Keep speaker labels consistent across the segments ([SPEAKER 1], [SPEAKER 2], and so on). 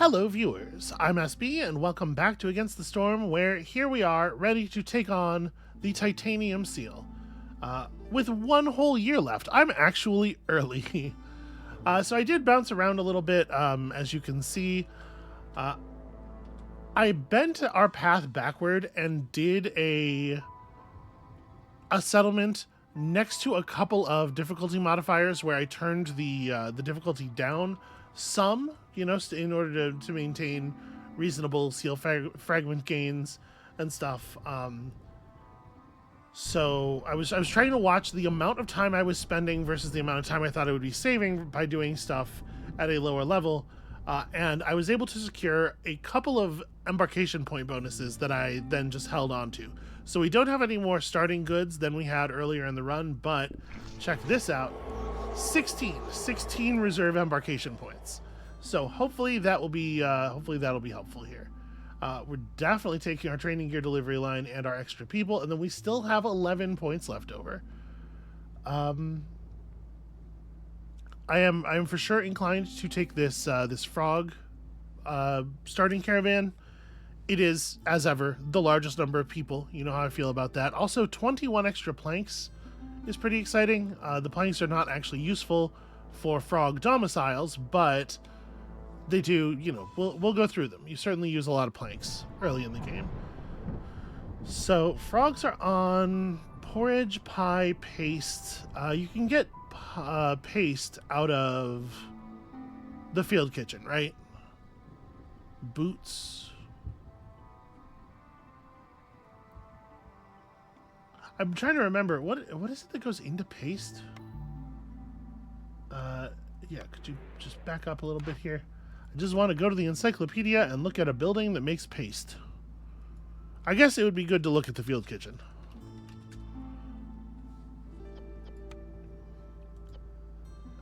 [SPEAKER 1] Hello viewers, I'm SB and welcome back to Against the Storm, where here we are ready to take on the Titanium Seal. With one whole year left. I'm actually early. So I did bounce around a little bit, as you can see. I bent our path backward and did a settlement next to a couple of difficulty modifiers where I turned the difficulty down some, in order to maintain reasonable seal fragment gains and stuff. So I was trying to watch the amount of time I was spending versus the amount of time I thought I would be saving by doing stuff at a lower level. And I was able to secure a couple of embarkation point bonuses that I then just held on to. So we don't have any more starting goods than we had earlier in the run, but check this out. 16 reserve embarkation points. So hopefully that'll be helpful here. We're definitely taking our training gear delivery line and our extra people, and then we still have 11 points left over. I am for sure inclined to take this frog starting caravan. It is, as ever, the largest number of people. You know how I feel about that. Also, 21 extra planks is pretty exciting. The planks are not actually useful for frog domiciles, but they do, we'll go through them. You certainly use a lot of planks early in the game. So frogs are on porridge, pie, paste. You can get paste out of the field kitchen, right? Boots. I'm trying to remember what is it that goes into paste? Yeah, could you just back up a little bit here? I just want to go to the encyclopedia and look at a building that makes paste. I guess it would be good to look at the field kitchen.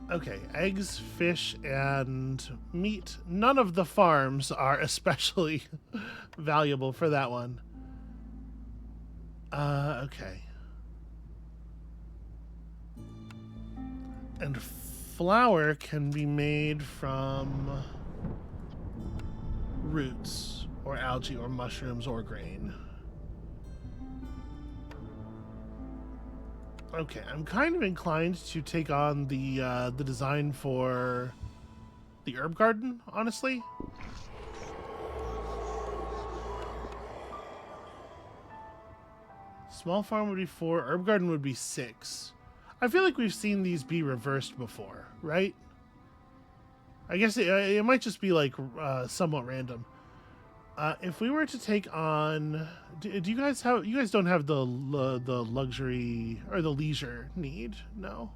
[SPEAKER 1] Okay, eggs, fish, and meat. None of the farms are especially valuable for that one. Okay. And flour can be made from roots or algae or mushrooms or grain. Okay, I'm kind of inclined to take on the design for the herb garden, honestly. Small farm would be 4, herb garden would be 6. I feel like we've seen these be reversed before, right? I guess it might just be like somewhat random. If we were to take on, do you guys have? You guys don't have the luxury or the leisure need, no?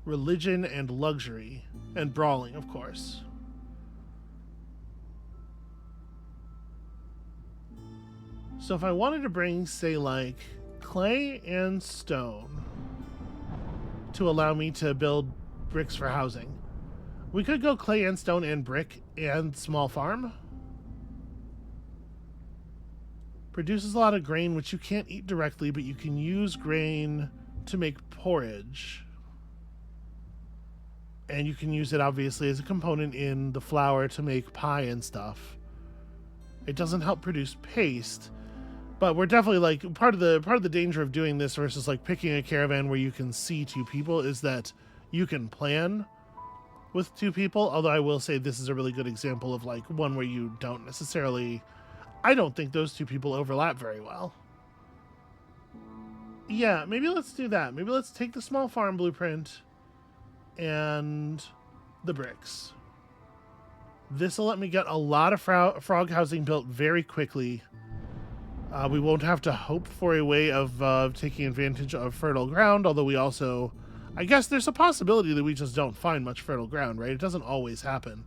[SPEAKER 1] Religion and luxury and brawling, of course. So if I wanted to bring, say, like clay and stone to allow me to build bricks for housing, we could go clay and stone and brick and small farm. Produces a lot of grain, which you can't eat directly, but you can use grain to make porridge. And you can use it, obviously, as a component in the flour to make pie and stuff. It doesn't help produce paste, but we're definitely, like, part of the danger of doing this versus, like, picking a caravan where you can see 2 people is that you can plan with 2 people, although I will say this is a really good example of, like, one where you don't necessarily... I don't think those 2 people overlap very well. Yeah, maybe let's do that. Maybe let's take the small farm blueprint and the bricks. This will let me get a lot of frog housing built very quickly. We won't have to hope for a way of taking advantage of fertile ground, although we also... I guess there's a possibility that we just don't find much fertile ground, right? It doesn't always happen.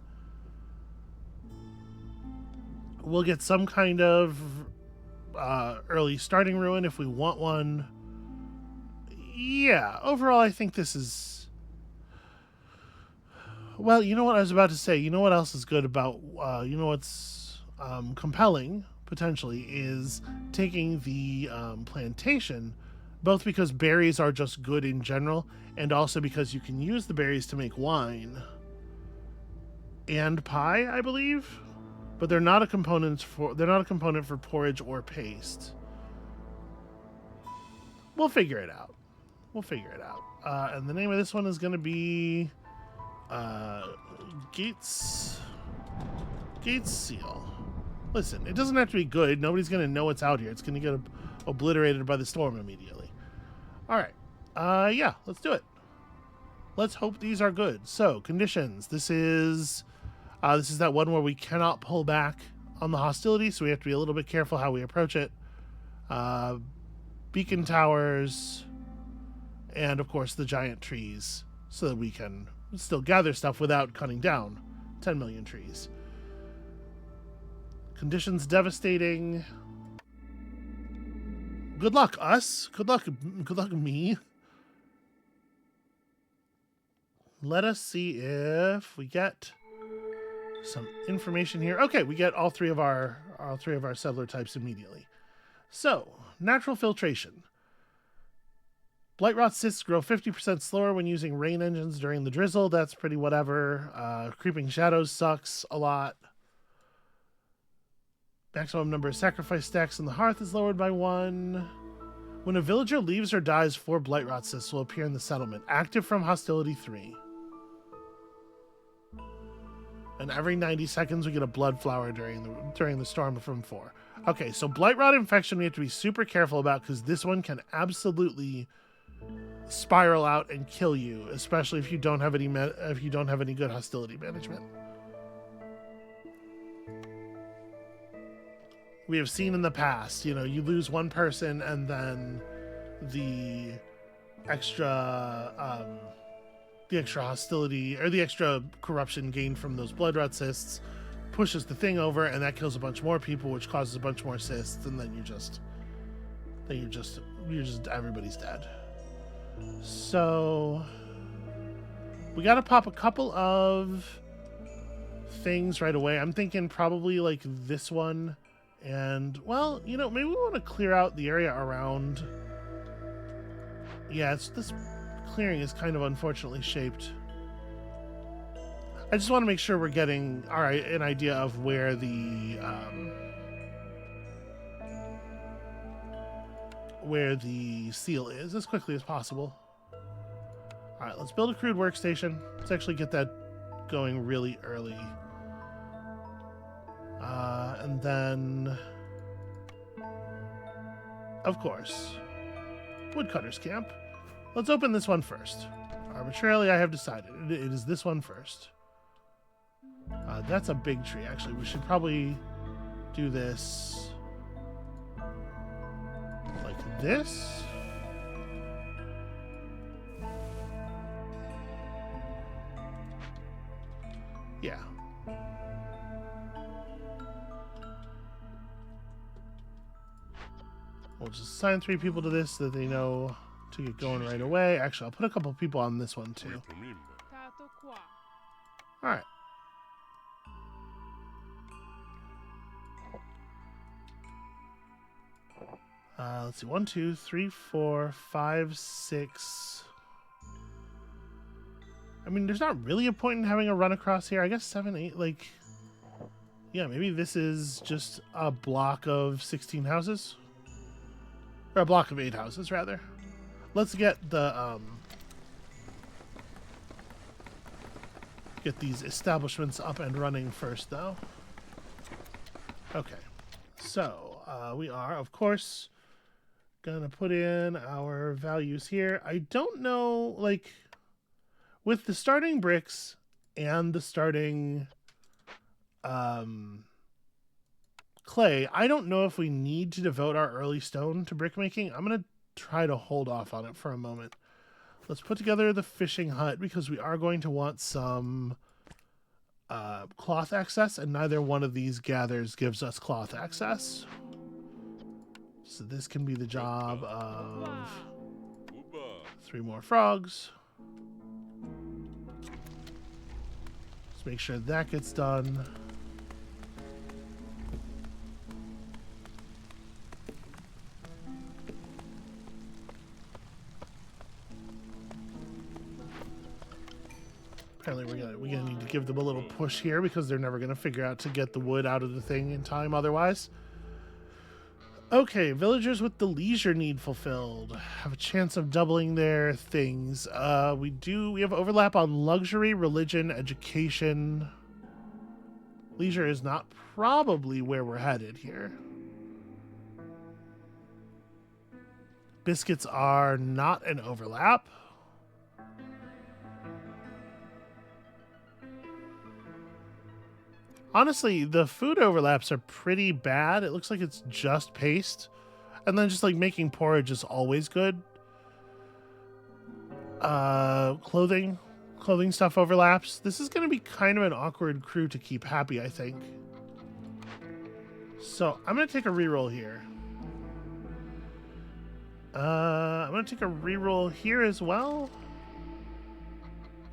[SPEAKER 1] We'll get some kind of early starting ruin if we want one. Yeah, overall, I think this is... Well, you know what I was about to say? You know what else is good about... you know what's compelling, potentially, is taking the plantation, both because berries are just good in general, and also because you can use the berries to make wine. and pie, I believe, but they're not a component for porridge or paste. We'll figure it out. And the name of this one is going to be Gates Seal. Listen, it doesn't have to be good. Nobody's going to know it's out here. It's going to get obliterated by the storm immediately. All right. Yeah, let's do it. Let's hope these are good. So, conditions. This is that one where we cannot pull back on the hostility, so we have to be a little bit careful how we approach it. Beacon towers, and of course the giant trees, so that we can still gather stuff without cutting down 10 million trees. Conditions devastating. Good luck, us. Good luck, me. Let us see if we get some information here. Okay, we get all three of our settler types immediately. So, natural filtration. Blight rot cysts grow 50% slower when using rain engines during the drizzle. That's pretty whatever. Creeping shadows sucks a lot. Maximum number of sacrifice stacks in the hearth is lowered by 1. When a villager leaves or dies, 4 blight rot cysts will appear in the settlement. Active from hostility 3. And every 90 seconds we get a blood flower during the storm from 4. Okay, so blight rot infection we have to be super careful about, because this one can absolutely spiral out and kill you, especially if you don't have any good hostility management. We have seen in the past, you lose one person and then the extra hostility or the extra corruption gained from those blood rot cysts pushes the thing over, and that kills a bunch more people, which causes a bunch more cysts, and then everybody's dead. So we got to pop a couple of things right away. I'm thinking probably like this one, and well, maybe we want to clear out the area around. Yeah, this clearing is kind of unfortunately shaped. I just want to make sure we're getting an idea of where the seal is as quickly as possible. All right, let's build a crude workstation. Let's actually get that going really early. And then, of course, woodcutter's camp. Let's open this one first. Arbitrarily, I have decided it is this one first. That's a big tree, actually. We should probably do this like this. Yeah. We'll just assign 3 people to this so that they know to get going right away. Actually, I'll put a couple people on this one too. All right. Let's see. 1, 2, 3, 4, 5, 6. I mean, there's not really a point in having a run across here. I guess 7, 8, like... Yeah, maybe this is just a block of 16 houses. Or a block of 8 houses, rather. Let's get the, get these establishments up and running first, though. Okay. So, we are, of course, gonna put in our values here. I don't know, like, with the starting bricks and the starting clay, I don't know if we need to devote our early stone to brick making. I'm gonna try to hold off on it for a moment. Let's put together the fishing hut, because we are going to want some cloth access, and neither one of these gathers gives us cloth access. So this can be the job of 3 more frogs. Let's make sure that gets done. Apparently we're gonna need to give them a little push here because they're never going to figure out to get the wood out of the thing in time otherwise. Okay, villagers with the leisure need fulfilled have a chance of doubling their things. We have overlap on luxury, religion, education. Leisure is not probably where we're headed here. Biscuits are not an overlap. Honestly, the food overlaps are pretty bad. It looks like it's just paste. And then just like making porridge is always good. Clothing stuff overlaps. This is going to be kind of an awkward crew to keep happy, I think. So I'm going to take a reroll here. I'm going to take a reroll here as well.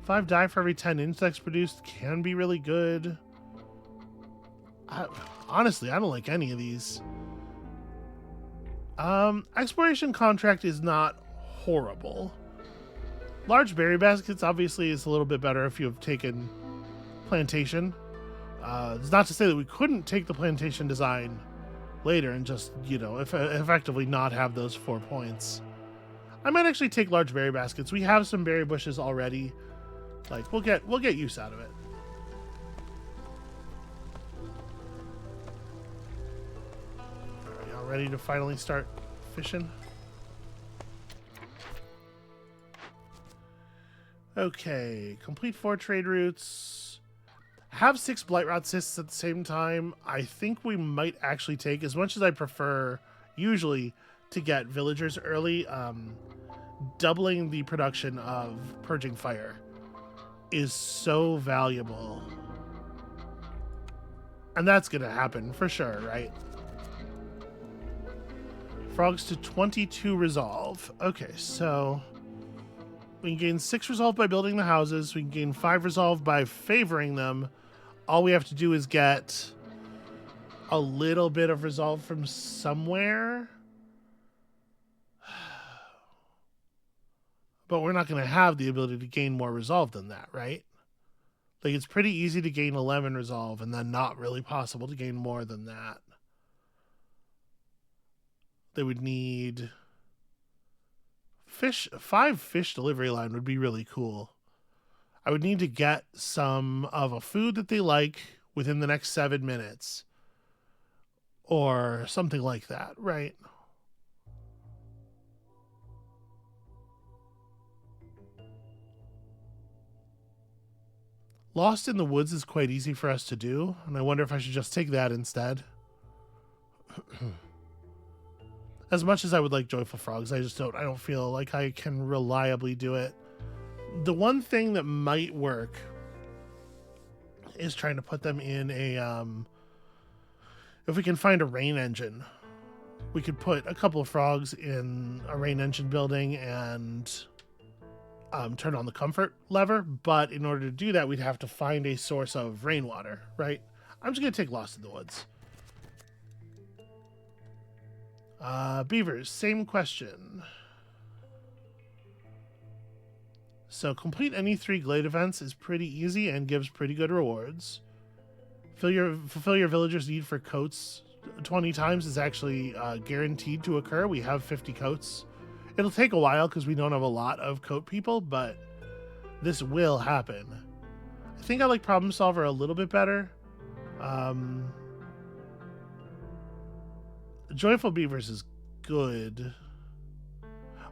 [SPEAKER 1] 5 die for every 10 insects produced can be really good. Honestly, I don't like any of these. Exploration contract is not horrible. Large berry baskets obviously is a little bit better if you have taken plantation. It's not to say that we couldn't take the plantation design later and just, you know, effectively not have those 4 points. I might actually take large berry baskets. We have some berry bushes already. Like, we'll get use out of it. Ready to finally start fishing? Okay, complete 4 trade routes. Have 6 blight rot cysts at the same time. I think we might actually take, as much as I prefer usually to get villagers early, doubling the production of purging fire is so valuable. And that's gonna happen for sure, right? Frogs to 22 resolve. Okay, so we can gain 6 resolve by building the houses. We can gain 5 resolve by favoring them. All we have to do is get a little bit of resolve from somewhere. But we're not going to have the ability to gain more resolve than that, right? Like, it's pretty easy to gain 11 resolve and then not really possible to gain more than that. They would need 5 fish delivery line would be really cool. I would need to get some of a food that they like within the next 7 minutes or something like that, right? Lost in the Woods is quite easy for us to do, and I wonder if I should just take that instead. As much as I would like Joyful Frogs, I don't feel like I can reliably do it. The one thing that might work is trying to put them in a, if we can find a rain engine, we could put a couple of frogs in a rain engine building and turn on the comfort lever. But in order to do that, we'd have to find a source of rainwater, right? I'm just going to take Lost in the Woods. Beavers, same question. So complete any 3 glade events is pretty easy and gives pretty good rewards. Fulfill your villagers' need for coats 20 times is actually guaranteed to occur. We have 50 coats. It'll take a while because we don't have a lot of coat people, but this will happen. I think I like Problem Solver a little bit better. Joyful Beavers is good.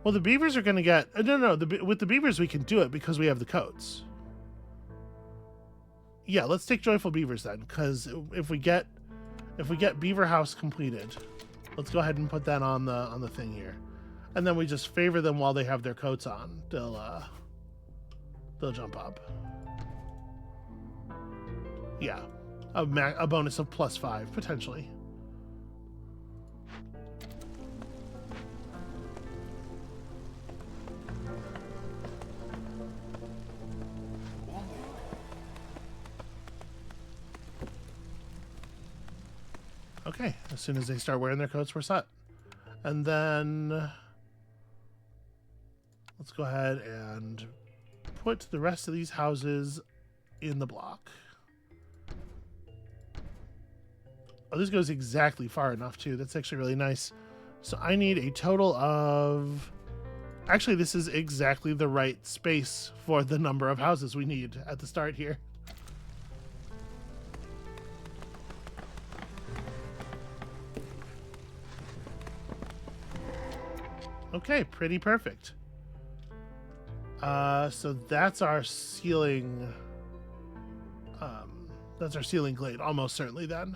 [SPEAKER 1] Well, the beavers are going to get... with the beavers we can do it because we have the coats. Yeah, let's take Joyful Beavers then, because if we get Beaver House completed, let's go ahead and put that on the thing here. And then we just favor them while they have their coats on. They'll jump up. Yeah, a bonus of +5, potentially. Okay, as soon as they start wearing their coats, we're set. And then let's go ahead and put the rest of these houses in the block. Oh, this goes exactly far enough too. That's actually really nice. So I need a total of... Actually, this is exactly the right space for the number of houses we need at the start here. Okay, pretty perfect. So that's our ceiling. That's our ceiling glade, almost certainly then.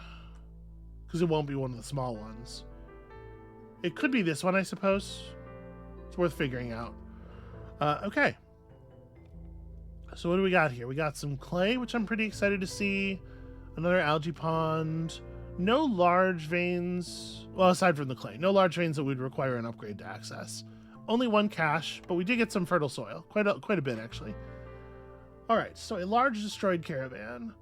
[SPEAKER 1] Because it won't be one of the small ones. It could be this one, I suppose. It's worth figuring out. Okay. So what do we got here? We got some clay, which I'm pretty excited to see. Another algae pond. No large veins. Well, aside from the clay. No large veins that would require an upgrade to access. Only one cache, but we did get some fertile soil. Quite a bit, actually. Alright, so a large destroyed caravan.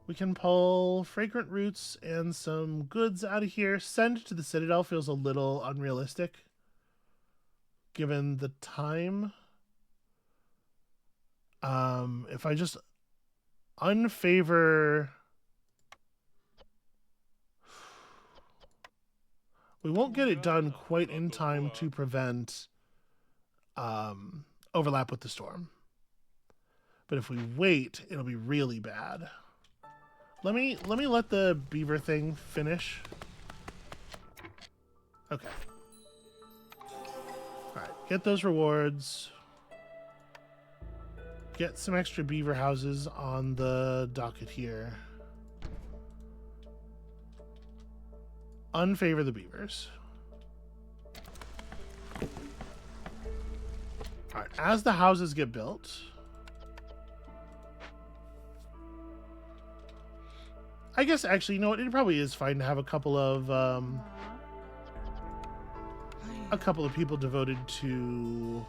[SPEAKER 1] We can pull fragrant roots and some goods out of here. Send to the Citadel feels a little unrealistic, given the time. If I just unfavor... We won't get it done quite in time to prevent overlap with the storm. But if we wait, it'll be really bad. Let me let the beaver thing finish. Okay. Alright, get those rewards. Get some extra beaver houses on the docket here. Unfavor the beavers. Alright, as the houses get built... I guess, actually, you know what? It probably is fine to have a couple of people devoted to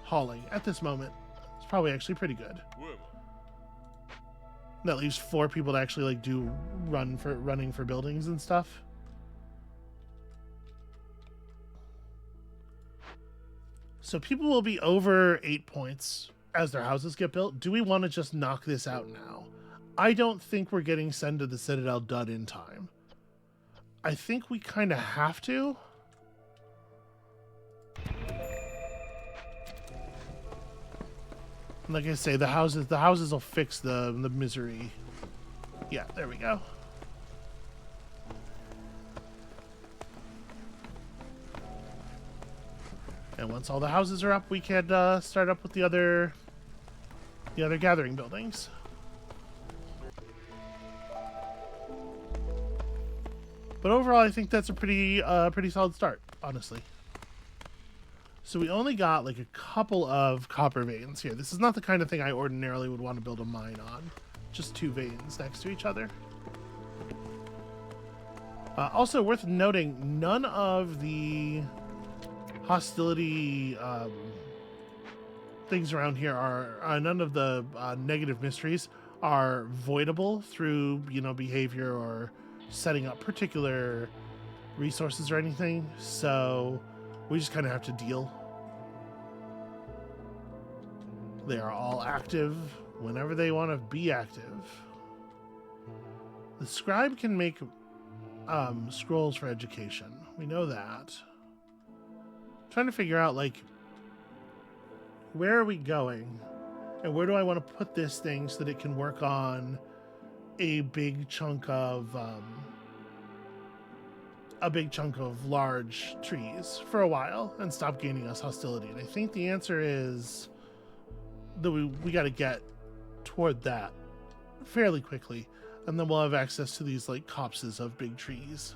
[SPEAKER 1] hauling at this moment. It's probably actually pretty good. That leaves 4 people to actually like do running for buildings and stuff. So people will be over 8 points as their houses get built. Do we want to just knock this out now? I don't think we're getting Send to the Citadel done in time. I think we kind of have to. Like I say, the houses will fix the misery. Yeah, there we go. And once all the houses are up, we can start up with the other gathering buildings. But overall, I think that's a pretty solid start, honestly. So we only got like a couple of copper veins here. This is not the kind of thing I ordinarily would want to build a mine on. Just 2 veins next to each other. Also worth noting, none of the hostility things around here are none of the negative mysteries are voidable through behavior or setting up particular resources or anything, so we just kind of have to deal. They are all active whenever they want to be active. The scribe can make scrolls for education. We know that. I'm trying to figure out, like, where are we going? And where do I want to put this thing so that it can work on a big chunk of large trees for a while and stop gaining us hostility? And I think the answer is that we got to get toward that fairly quickly, and then we'll have access to these like copses of big trees.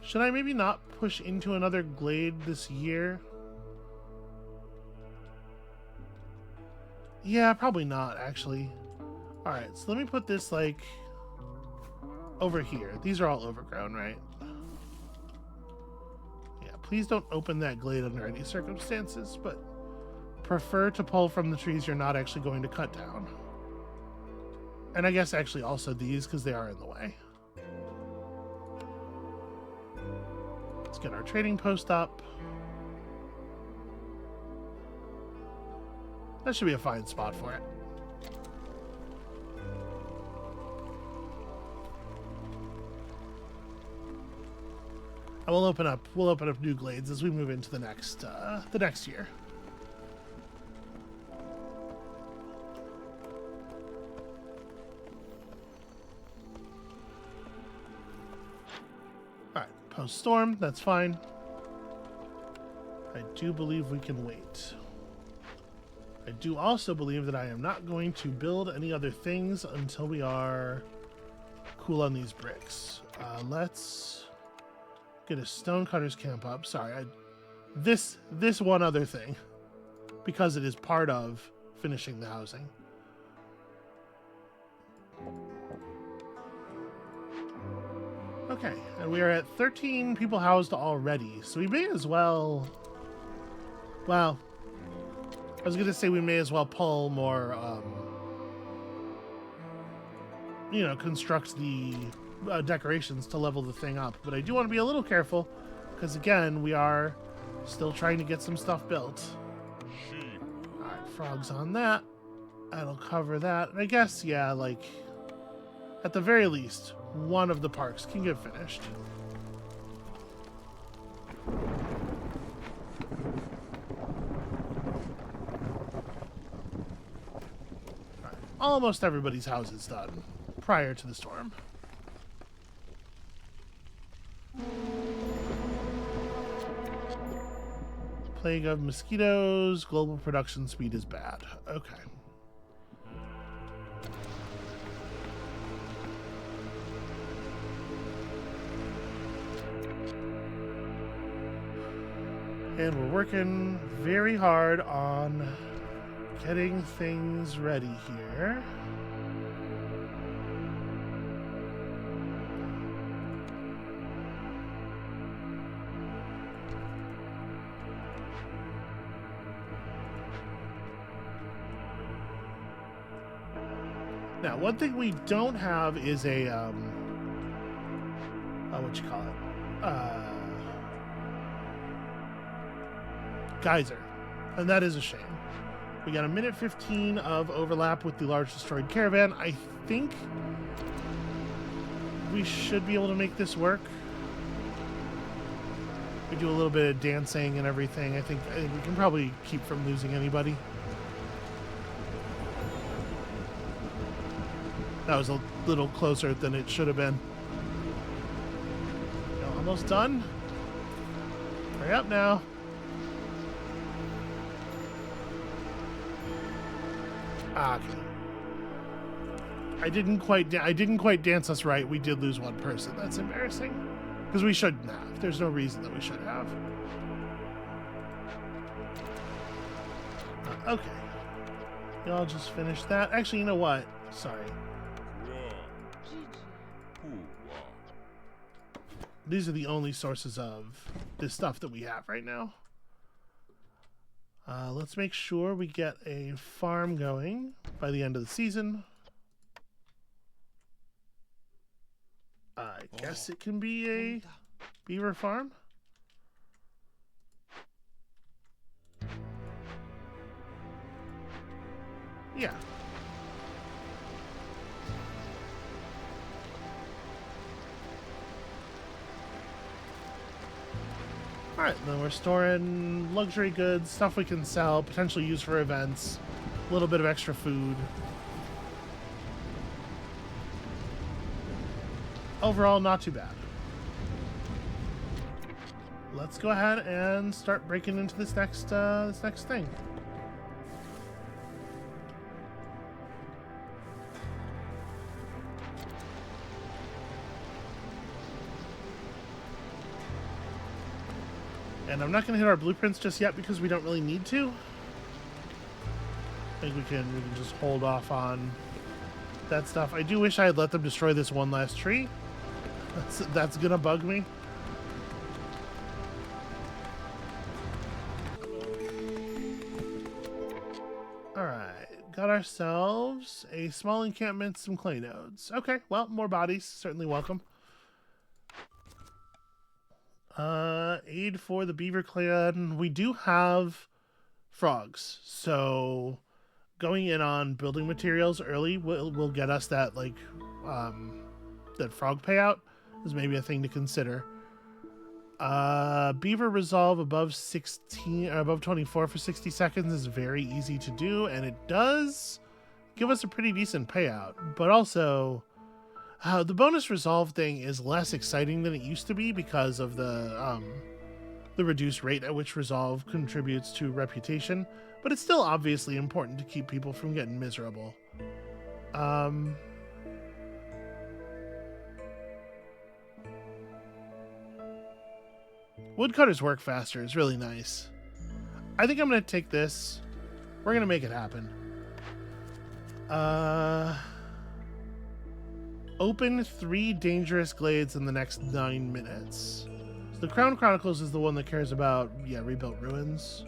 [SPEAKER 1] Should I maybe not push into another glade this year? Yeah, probably not, actually. Alright, so let me put this, like, over here. These are all overgrown, right? Yeah, please don't open that glade under any circumstances, but prefer to pull from the trees you're not actually going to cut down. And I guess actually also these, because they are in the way. Let's get our trading post up. That should be a fine spot for it. And we'll open up new glades as we move into the next year. All right, post-storm, that's fine. I do believe we can wait. I do also believe that I am not going to build any other things until we are cool on these bricks. Let's get a stonecutter's camp up. Sorry, this one other thing, because it is part of finishing the housing. Okay, and we are at 13 people housed already, so we may as well... Well, I was going to say we may as well pull more, construct the decorations to level the thing up. But I do want to be a little careful, because again, we are still trying to get some stuff built. Alright, frogs on that. That'll cover that. And I guess, yeah, like, at the very least, one of the parks can get finished. Almost everybody's house is done prior to the storm. Plague of mosquitoes, global production speed is bad. Okay. And we're working very hard on getting things ready here. Now, one thing we don't have is a what you call it? Geyser. And that is a shame. We got a minute 15 of overlap with the large destroyed caravan. I think we should be able to make this work. We do a little bit of dancing and everything. I think we can probably keep from losing anybody. That was a little closer than it should have been. Almost done. Hurry up now. Okay. I didn't quite dance us right. We did lose one person. That's embarrassing. Because we shouldn't have. There's no reason that we should have. Okay. Y'all just finish that. Actually, you know what? Sorry. These are the only sources of this stuff that we have right now. Let's make sure we get a farm going by the end of the season. I guess it can be a beaver farm. Yeah. Alright, then we're storing luxury goods, stuff we can sell, potentially use for events, a little bit of extra food. Overall, not too bad. Let's go ahead and start breaking into this next thing. And I'm not going to hit our blueprints just yet because we don't really need to. I think we can just hold off on that stuff. I do wish I had let them destroy this one last tree. That's going to bug me. Alright, got ourselves a small encampment, some clay nodes. Okay, well, more bodies, certainly welcome. Aid for the beaver clan. We do have frogs, so going in on building materials early will get us that like that frog payout is maybe a thing to consider. Beaver resolve above 16 or above 24 for 60 seconds is very easy to do, and it does give us a pretty decent payout. But also, the bonus resolve thing is less exciting than it used to be because of the reduced rate at which resolve contributes to reputation. But it's still obviously important to keep people from getting miserable. Woodcutters work faster. It's really nice. I think I'm going to take this. We're going to make it happen. Open 3 dangerous glades in the next 9 minutes. So the Crown Chronicles is the one that cares about, rebuilt ruins.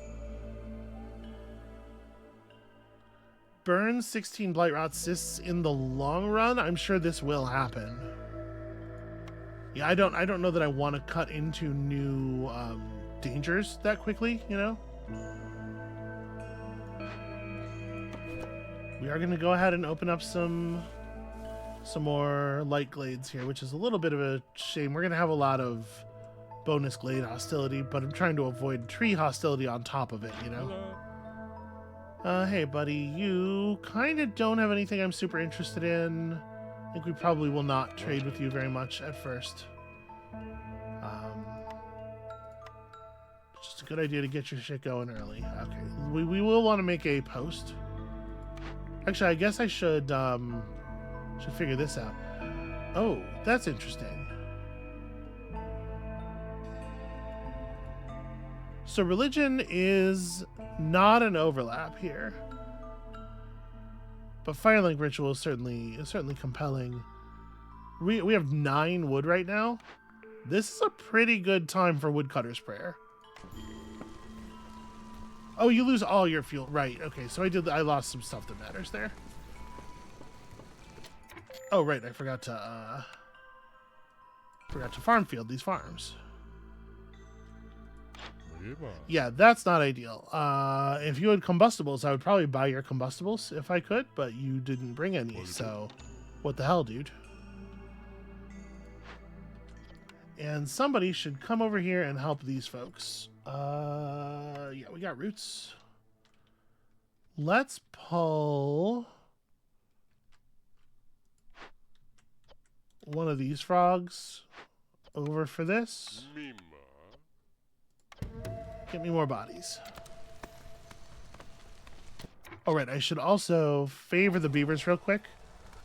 [SPEAKER 1] Burn 16 Blightrot cysts in the long run. I'm sure this will happen. Yeah, I don't know that I want to cut into new dangers that quickly, you know? We are going to go ahead and open up some more light glades here, which is a little bit of a shame. We're going to have a lot of bonus glade hostility, but I'm trying to avoid tree hostility on top of it, you know? Hey, buddy, you kind of don't have anything I'm super interested in. I think we probably will not trade with you very much at first. Just a good idea to get your shit going early. Okay, we will want to make a post. Actually, I guess I should figure this out. Oh, that's interesting. So religion is not an overlap here, but Firelink ritual is certainly compelling. We have 9 wood right now. This is a pretty good time for Woodcutter's Prayer. Oh, you lose all your fuel, right? Okay, so I lost some stuff that matters there. Oh, right, I forgot to farm field these farms. Yeah, that's not ideal. If you had combustibles, I would probably buy your combustibles if I could, but you didn't bring any, so what the hell, dude? And somebody should come over here and help these folks. Yeah, we got roots. Let's pull one of these frogs over for this. Get me more bodies. All right, I should also favor the beavers real quick.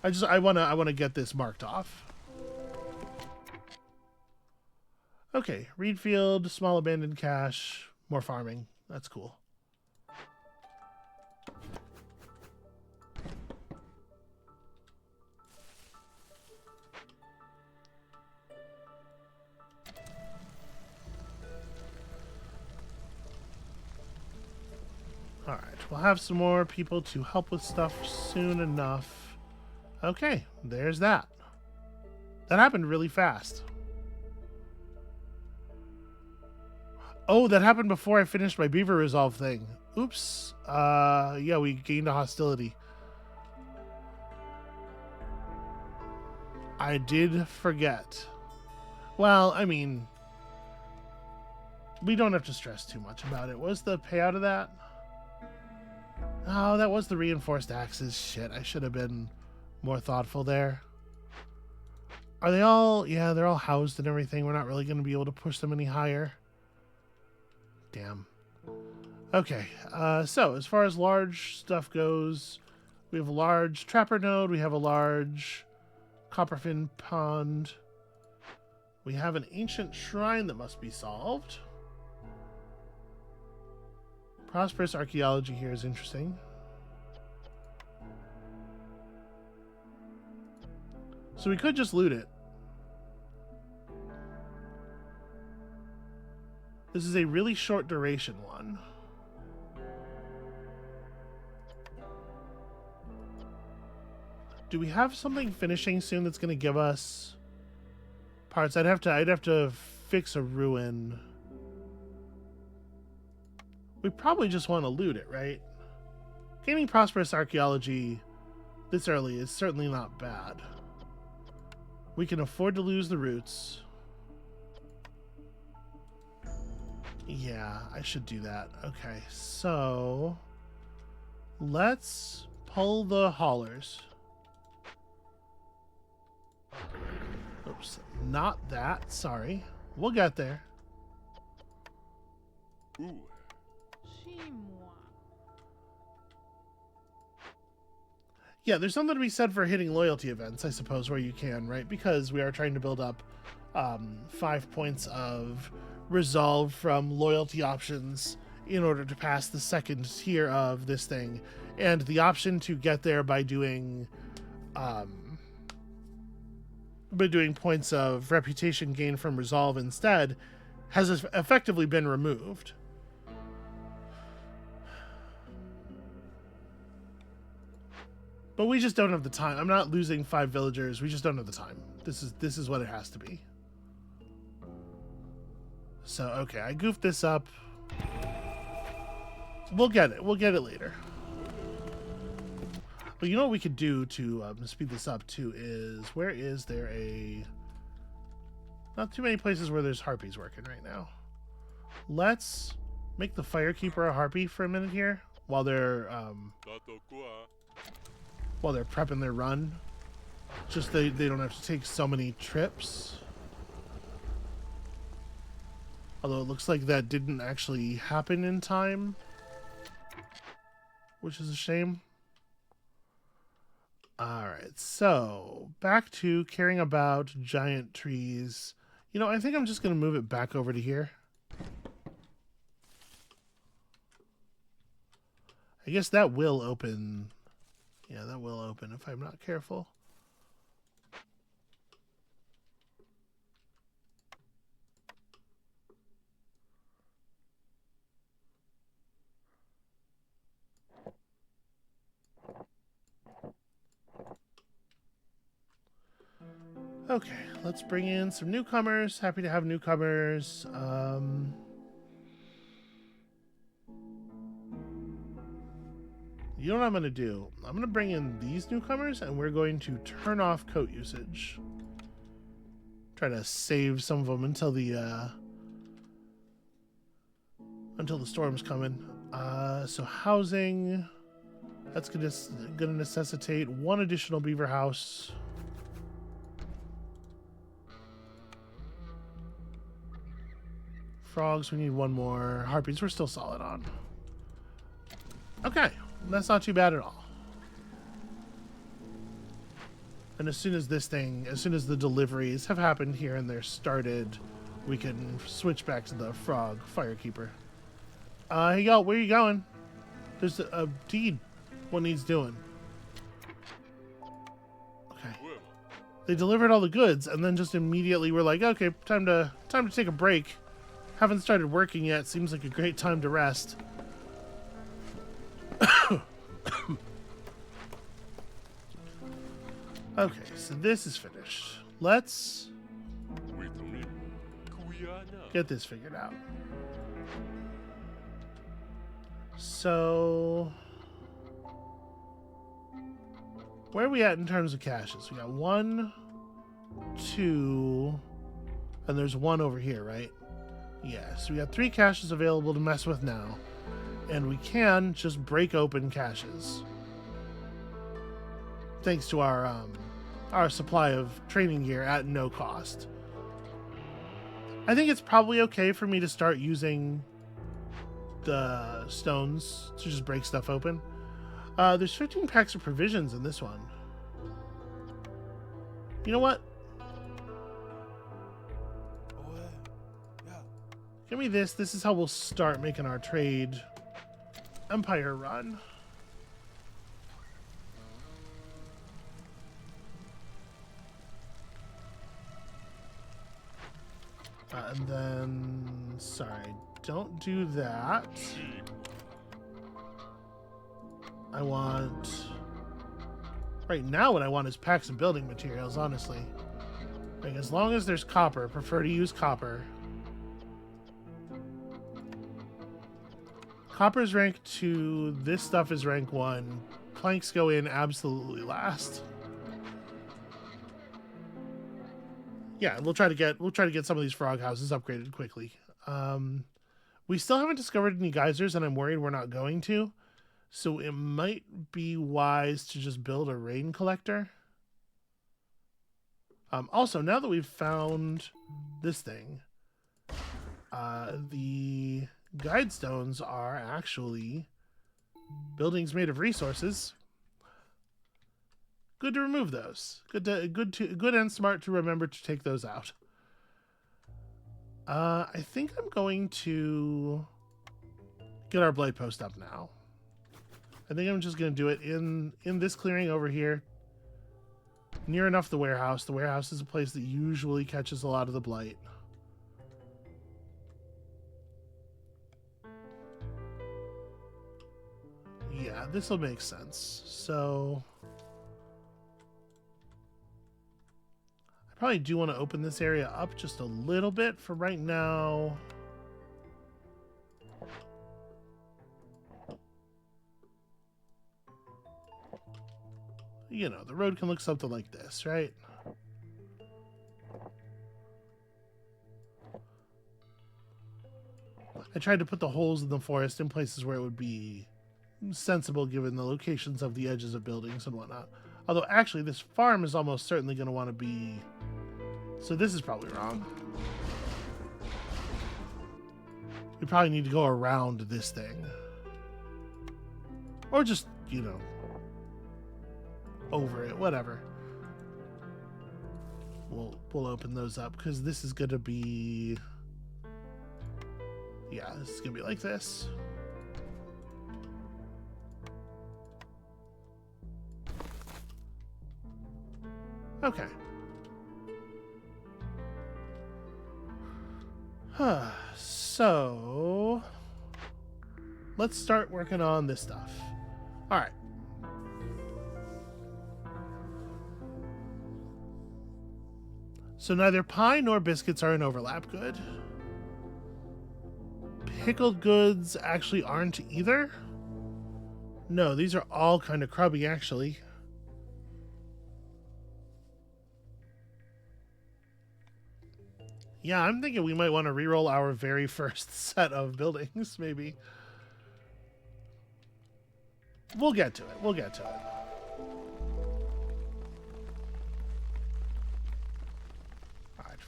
[SPEAKER 1] I wanna get this marked off. Okay, reed field, small abandoned cache, more farming. That's cool. All right, we'll have some more people to help with stuff soon enough. Okay, there's that. That happened really fast. Oh, that happened before I finished my beaver resolve thing. Oops. Yeah, we gained a hostility. I did forget. Well, I mean, we don't have to stress too much about it. What was the payout of that? Oh, that was the reinforced axes. Shit, I should have been more thoughtful there. Are they all... Yeah, they're all housed and everything. We're not really going to be able to push them any higher. Damn. Okay, so as far as large stuff goes, we have a large trapper node. We have a large copperfin pond. We have an ancient shrine that must be solved. Prosperous archaeology here is interesting. So we could just loot it. This is a really short duration one. Do we have something finishing soon that's going to give us parts? I'd have to fix a ruin. We probably just want to loot it, right? Gaining prosperous archaeology this early is certainly not bad. We can afford to lose the roots. Yeah, I should do that. Okay, so let's pull the haulers. Oops, not that. Sorry. We'll get there.
[SPEAKER 2] Ooh.
[SPEAKER 1] Yeah, there's something to be said for hitting loyalty events, I suppose, where you can, right? Because we are trying to build up 5 points of resolve from loyalty options in order to pass the second tier of this thing. And the option to get there by doing points of reputation gain from resolve instead has effectively been removed. But we just don't have the time. I'm not losing 5 villagers. We just don't have the time. This is what it has to be. So, okay, I goofed this up. We'll get it. We'll get it later. But you know what we could do to speed this up, too, is... Where is there a... Not too many places where there's harpies working right now. Let's make the firekeeper a harpy for a minute here while they're prepping their run. Just they don't have to take so many trips. Although it looks like that didn't actually happen in time, which is a shame. Alright, so back to caring about giant trees. You know, I think I'm just going to move it back over to here. I guess that will open. Yeah, that will open if I'm not careful. Okay, let's bring in some newcomers. Happy to have newcomers. You know what I'm going to do? I'm going to bring in these newcomers, and we're going to turn off coat usage. Try to save some of them until the storm's coming. So housing, that's going to necessitate 1 additional beaver house. Frogs, we need 1 more. Harpies, we're still solid on. Okay. That's not too bad at all. And as soon as the deliveries have happened here and they're started, we can switch back to the frog firekeeper. Hey, yo, where are you going? There's a deed. What needs doing? Okay. They delivered all the goods and then just immediately were like, okay, time to take a break. Haven't started working yet. Seems like a great time to rest. Okay, so this is finished. Let's get this figured out. So, where are we at in terms of caches? We got 1, 2, and there's 1 over here, right? Yeah, so we got 3 caches available to mess with now. And we can just break open caches. Thanks to our supply of training gear at no cost. I think it's probably okay for me to start using the stones to just break stuff open. There's 15 packs of provisions in this one. You know what? Give me this. This is how we'll start making our trade empire run. And then, sorry, don't do that. I want, right now what I want is packs of building materials, honestly. Like, as long as there's copper, prefer to use copper. Copper's rank 2. This stuff is rank 1. Planks go in absolutely last. Yeah, we'll try to get some of these frog houses upgraded quickly. We still haven't discovered any geysers, and I'm worried we're not going to. So it might be wise to just build a rain collector. Also, now that we've found this thing, the guide stones are actually buildings made of resources. Good to remove those. Good and smart to remember to take those out. I think I'm going to get our blight post up now. I think I'm just going to do it in this clearing over here. Near enough the warehouse. The warehouse is a place that usually catches a lot of the blight. Yeah, this will make sense. So I probably do want to open this area up just a little bit for right now. You know, the road can look something like this, right? I tried to put the holes in the forest in places where it would be sensible given the locations of the edges of buildings and whatnot. Although, actually, this farm is almost certainly going to want to be... So this is probably wrong. We probably need to go around this thing. Or just, you know... over it, whatever. We'll open those up because this is gonna be, yeah, this is gonna be like this. Okay. So let's start working on this stuff. All right. So neither pie nor biscuits are in overlap good. Pickled goods actually aren't either. No, these are all kind of crubby, actually. Yeah, I'm thinking we might want to reroll our very first set of buildings, maybe. We'll get to it. We'll get to it.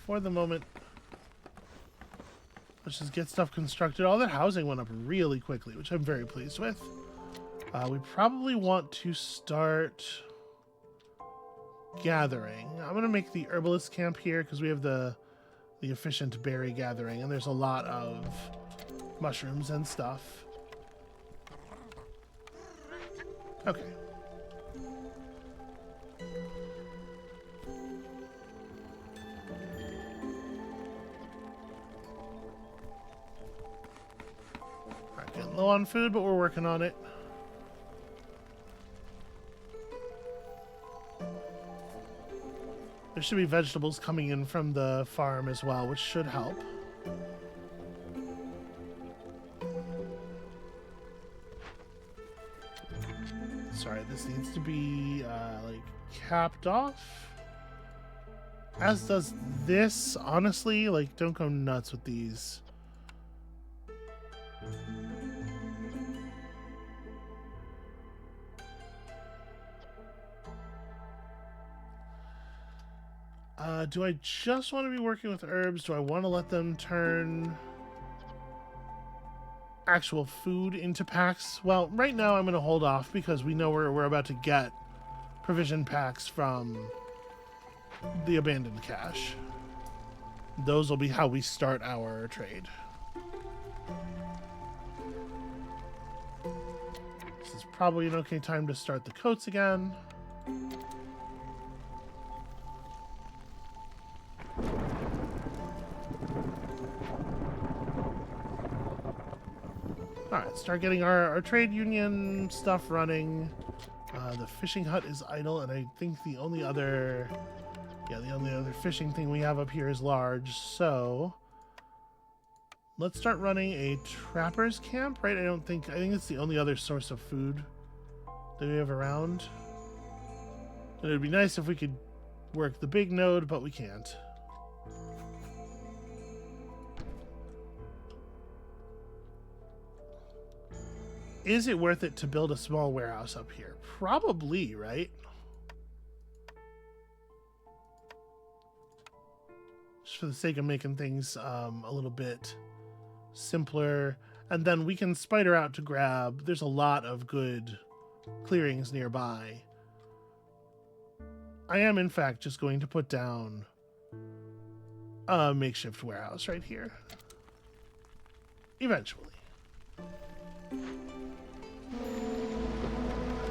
[SPEAKER 1] For the moment, let's just get stuff constructed. All that housing went up really quickly, which I'm very pleased with. We probably want to start gathering. I'm going to make the herbalist camp here because we have the efficient berry gathering, and there's a lot of mushrooms and stuff. Okay. Getting low on food, but we're working on it. There should be vegetables coming in from the farm as well, which should help. Sorry, this needs to be like capped off. As does this, honestly. Like, don't go nuts with these. Do I just want to be working with herbs? Do I want to let them turn actual food into packs? Well, right now I'm going to hold off because we know we're about to get provision packs from the abandoned cache. Those will be how we start our trade. This is probably an okay time to start the coats again. Alright, start getting our trade union stuff running. The fishing hut is idle, and I think the only other fishing thing we have up here is large, so Let's start running a trapper's camp, right? I think it's the only other source of food that we have around. And it'd be nice if we could work the big node, but we can't. Is it worth it to build a small warehouse up here? Probably, right? Just for the sake of making things a little bit simpler. And then we can spider out to grab. There's a lot of good clearings nearby. I am, in fact, just going to put down a makeshift warehouse right here. Eventually.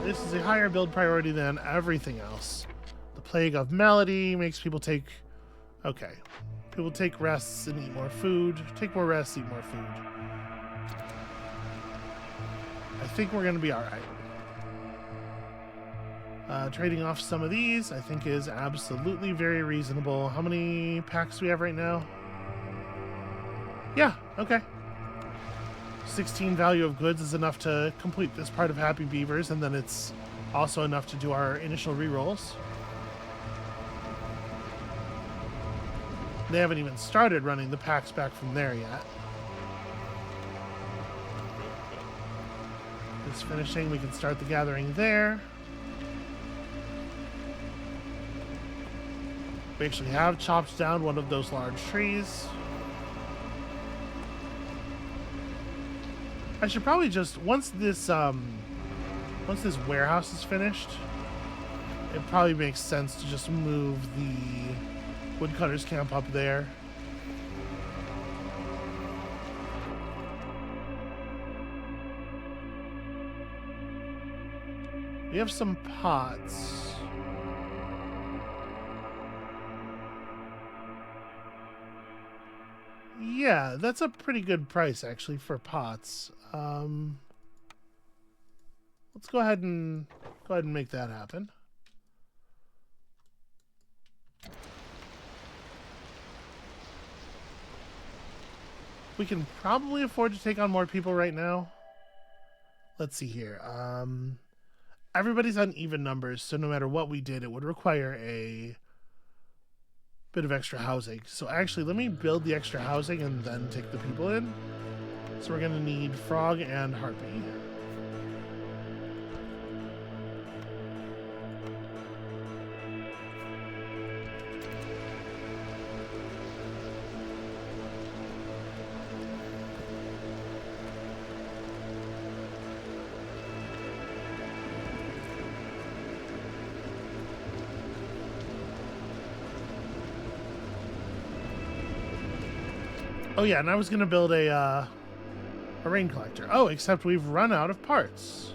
[SPEAKER 1] This is a higher build priority than everything else. The Plague of Malady makes people take... Okay. People take rests and eat more food. Take more rests, eat more food. I think we're going to be alright. Trading off some of these, I think, is absolutely very reasonable. How many packs do we have right now? Yeah, okay. 16 value of goods is enough to complete this part of Happy Beavers, and then it's also enough to do our initial rerolls. They haven't even started running the packs back from there yet. This finishing, we can start the gathering there. We actually have chopped down one of those large trees. I should probably just, once this warehouse is finished, it probably makes sense to just move the woodcutter's camp up there. We have some pots. Yeah, that's a pretty good price actually for pots. Let's go ahead and make that happen. We can probably afford to take on more people right now. Let's see here. Everybody's on even numbers, so no matter what we did, it would require a bit of extra housing. So actually, let me build the extra housing and then take the people in. So we're going to need frog and harpy. Oh yeah, and I was going to build a rain collector. Oh, except we've run out of parts.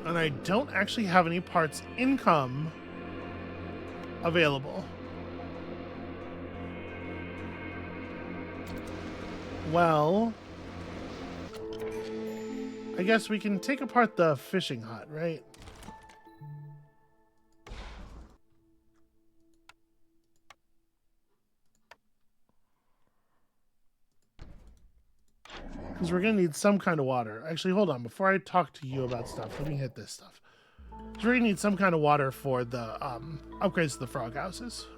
[SPEAKER 1] And I don't actually have any parts income available. Well, I guess we can take apart the fishing hut, right? Because we're going to need some kind of water. Actually, hold on. Before I talk to you about stuff, let me hit this stuff. So we're going to need some kind of water for the upgrades to the frog houses.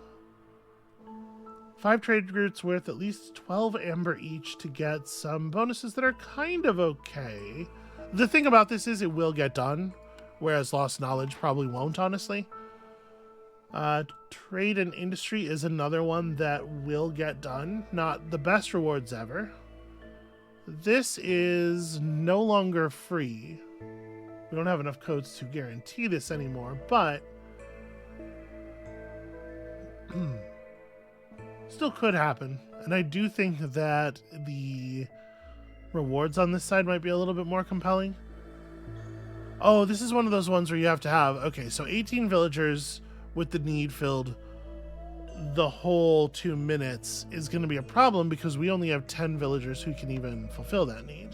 [SPEAKER 1] 5 trade routes worth at least 12 amber each to get some bonuses that are kind of okay. The thing about this is it will get done, whereas Lost Knowledge probably won't, honestly. Trade and industry is another one that will get done. Not the best rewards ever. This is no longer free. We don't have enough codes to guarantee this anymore, but still could happen. And I do think that the rewards on this side might be a little bit more compelling. Oh, this is one of those ones where you have to have, okay, so 18 villagers with the need filled the whole 2 minutes is going to be a problem because we only have 10 villagers who can even fulfill that need.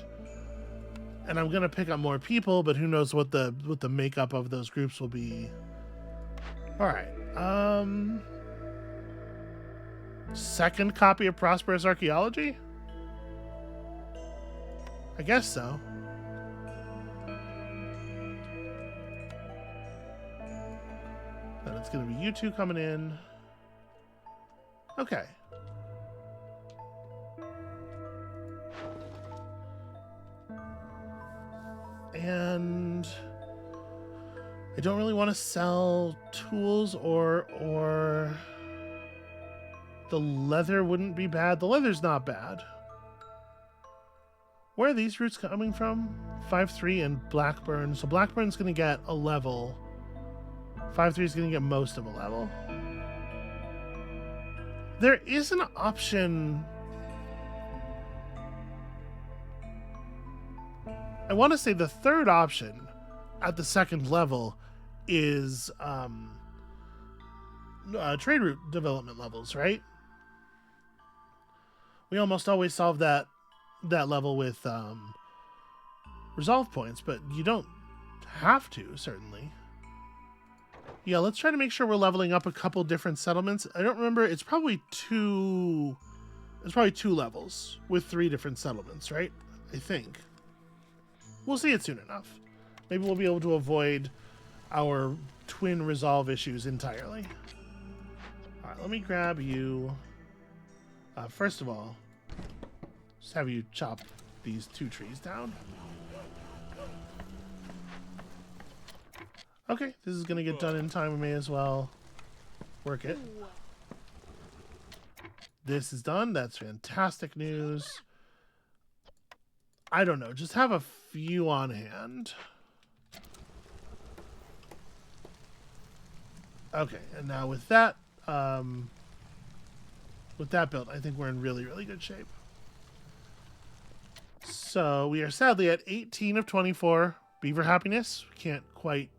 [SPEAKER 1] And I'm going to pick up more people, but who knows what the makeup of those groups will be. All right. Second copy of Prosperous Archaeology? I guess so. Then it's going to be you two coming in. Okay. And I don't really want to sell tools or the leather wouldn't be bad. The leather's not bad. Where are these roots coming from? 5-3 and Blackburn. So Blackburn's going to get a level. 5-3 is going to get most of a level. There is an option. I want to say the third option at the second level is trade route development levels, right? We almost always solve that level with resolve points, but you don't have to, certainly. Yeah, let's try to make sure we're leveling up a couple different settlements. I don't remember. It's probably two levels with 3 different settlements, right? I think. We'll see it soon enough. Maybe we'll be able to avoid our twin resolve issues entirely. All right, let me grab you. First of all, just have you chop these 2 trees down. Okay, this is going to get done in time. We may as well work it. This is done. That's fantastic news. I don't know. Just have a few on hand. Okay, and now with that built, I think we're in really, really good shape. So we are sadly at 18 of 24 beaver happiness. We can't quite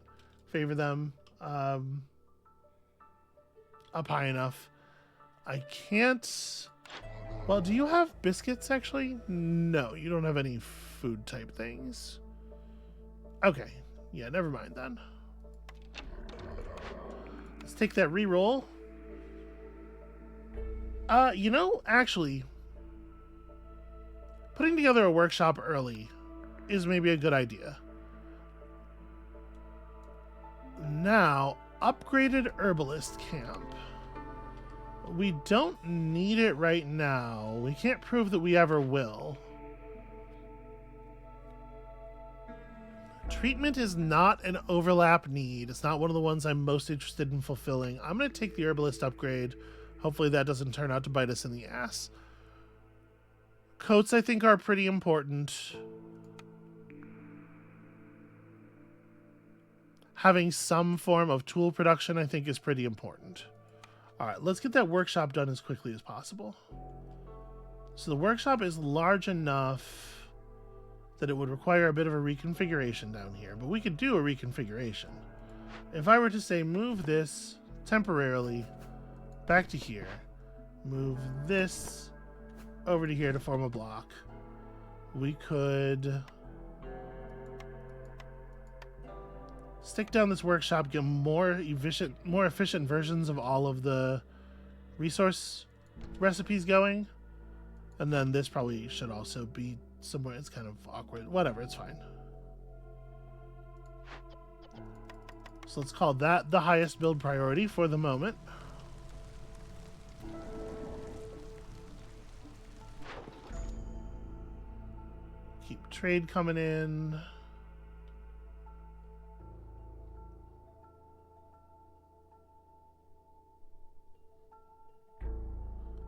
[SPEAKER 1] favor them up high enough. I can't. Well, do you have biscuits actually? No, you don't have any food type things. Okay, yeah, never mind then. Let's take that reroll. You know, actually, putting together a workshop early is maybe a good idea. Now, upgraded herbalist camp. We don't need it right now. We can't prove that we ever will. Treatment is not an overlap need. It's not one of the ones I'm most interested in fulfilling. I'm going to take the herbalist upgrade. Hopefully that doesn't turn out to bite us in the ass. Coats, I think, are pretty important. Having some form of tool production, I think, is pretty important. All right, let's get that workshop done as quickly as possible. So the workshop is large enough that it would require a bit of a reconfiguration down here, but we could do a reconfiguration. If I were to say move this temporarily back to here, move this over to here to form a block, we could stick down this workshop, get more efficient versions of all of the resource recipes going, and then this probably should also be somewhere. It's kind of awkward. Whatever, it's fine. So let's call that the highest build priority for the moment. Keep trade coming in.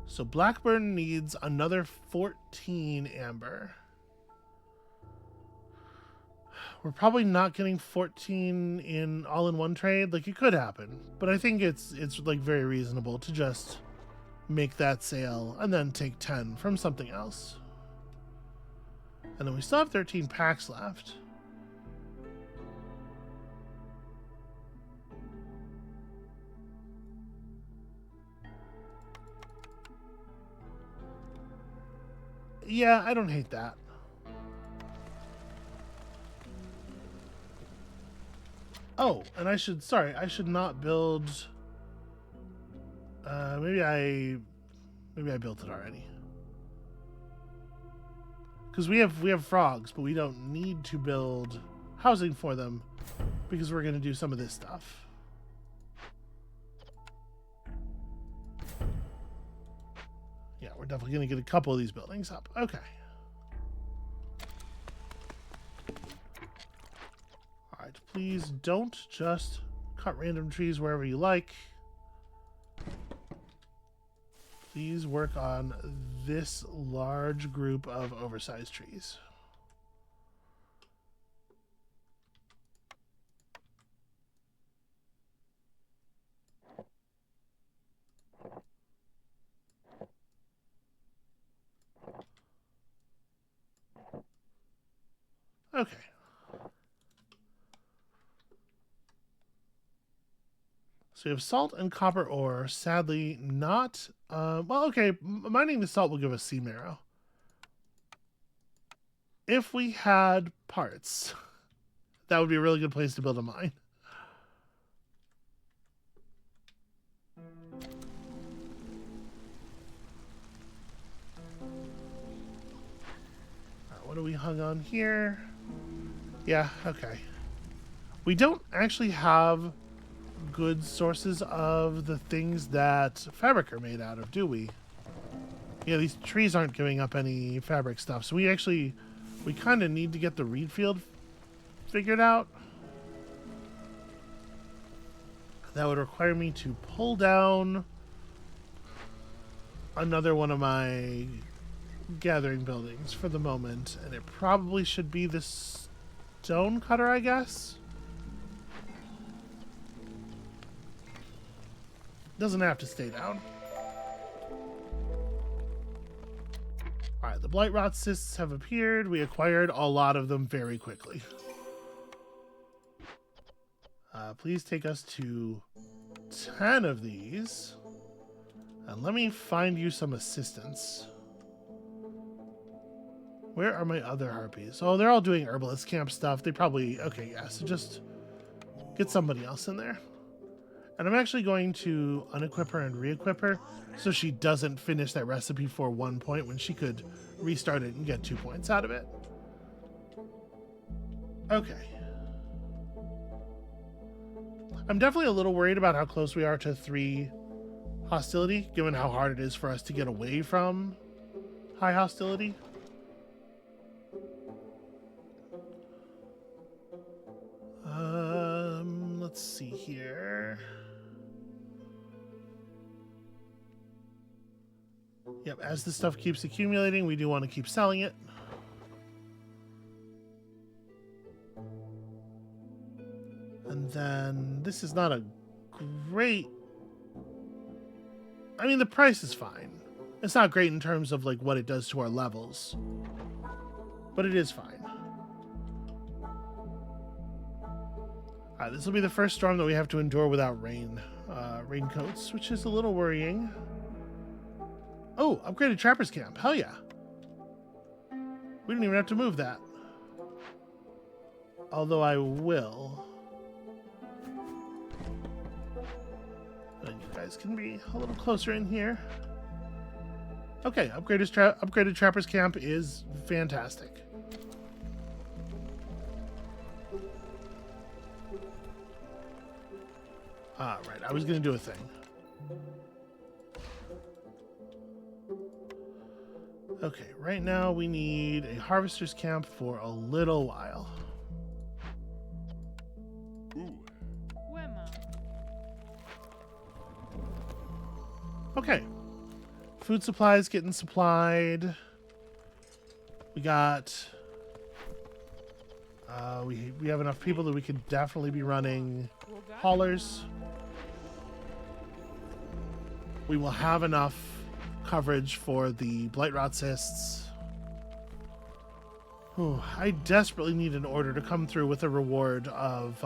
[SPEAKER 1] So Blackburn needs another 14 amber. We're probably not getting 14 in all-in-one trade. Like, it could happen, but I think it's like very reasonable to just make that sale and then take 10 from something else. And then we still have 13 packs left. Yeah, I don't hate that. Oh, and I should not build. Maybe I built it already. Because we have frogs, but we don't need to build housing for them because we're going to do some of this stuff. Yeah, we're definitely going to get a couple of these buildings up. Okay. All right, please don't just cut random trees wherever you like. Please work on this large group of oversized trees. Okay. So we have salt and copper ore. Sadly, not... well, okay. Mining the salt will give us sea marrow. If we had parts, that would be a really good place to build a mine. Alright, what are we hung on here? Yeah, okay. We don't actually have good sources of the things that fabric are made out of, do we? Yeah, these trees aren't giving up any fabric stuff, so we kind of need to get the reed field figured out. That would require me to pull down another one of my gathering buildings for the moment, and it probably should be the stone cutter, I guess. Doesn't have to stay down. Alright, the blight rot cysts have appeared. We acquired a lot of them very quickly. Please take us to 10 of these. And let me find you some assistance. Where are my other harpies? Oh, they're all doing herbalist camp stuff. They probably... Okay, yeah, so just get somebody else in there. And I'm actually going to unequip her and re-equip her so she doesn't finish that recipe for 1 point when she could restart it and get 2 points out of it. Okay. I'm definitely a little worried about how close we are to 3 hostility, given how hard it is for us to get away from high hostility. Let's see here. Yep, as the stuff keeps accumulating, we do want to keep selling it. And then this is not a great... I mean, the price is fine. It's not great in terms of like what it does to our levels, but it is fine. This will be the first storm that we have to endure without raincoats, which is a little worrying. Oh, upgraded trapper's camp. Hell yeah. We don't even have to move that. Although I will. And you guys can be a little closer in here. Okay, upgraded trapper's camp is fantastic. Right, I was going to do a thing. Okay, right now we need a harvester's camp for a little while. Okay. Food supplies getting supplied. We got... we have enough people that we could definitely be running haulers. We will have enough coverage for the blight rot cysts. Ooh, I desperately need an order to come through with a reward of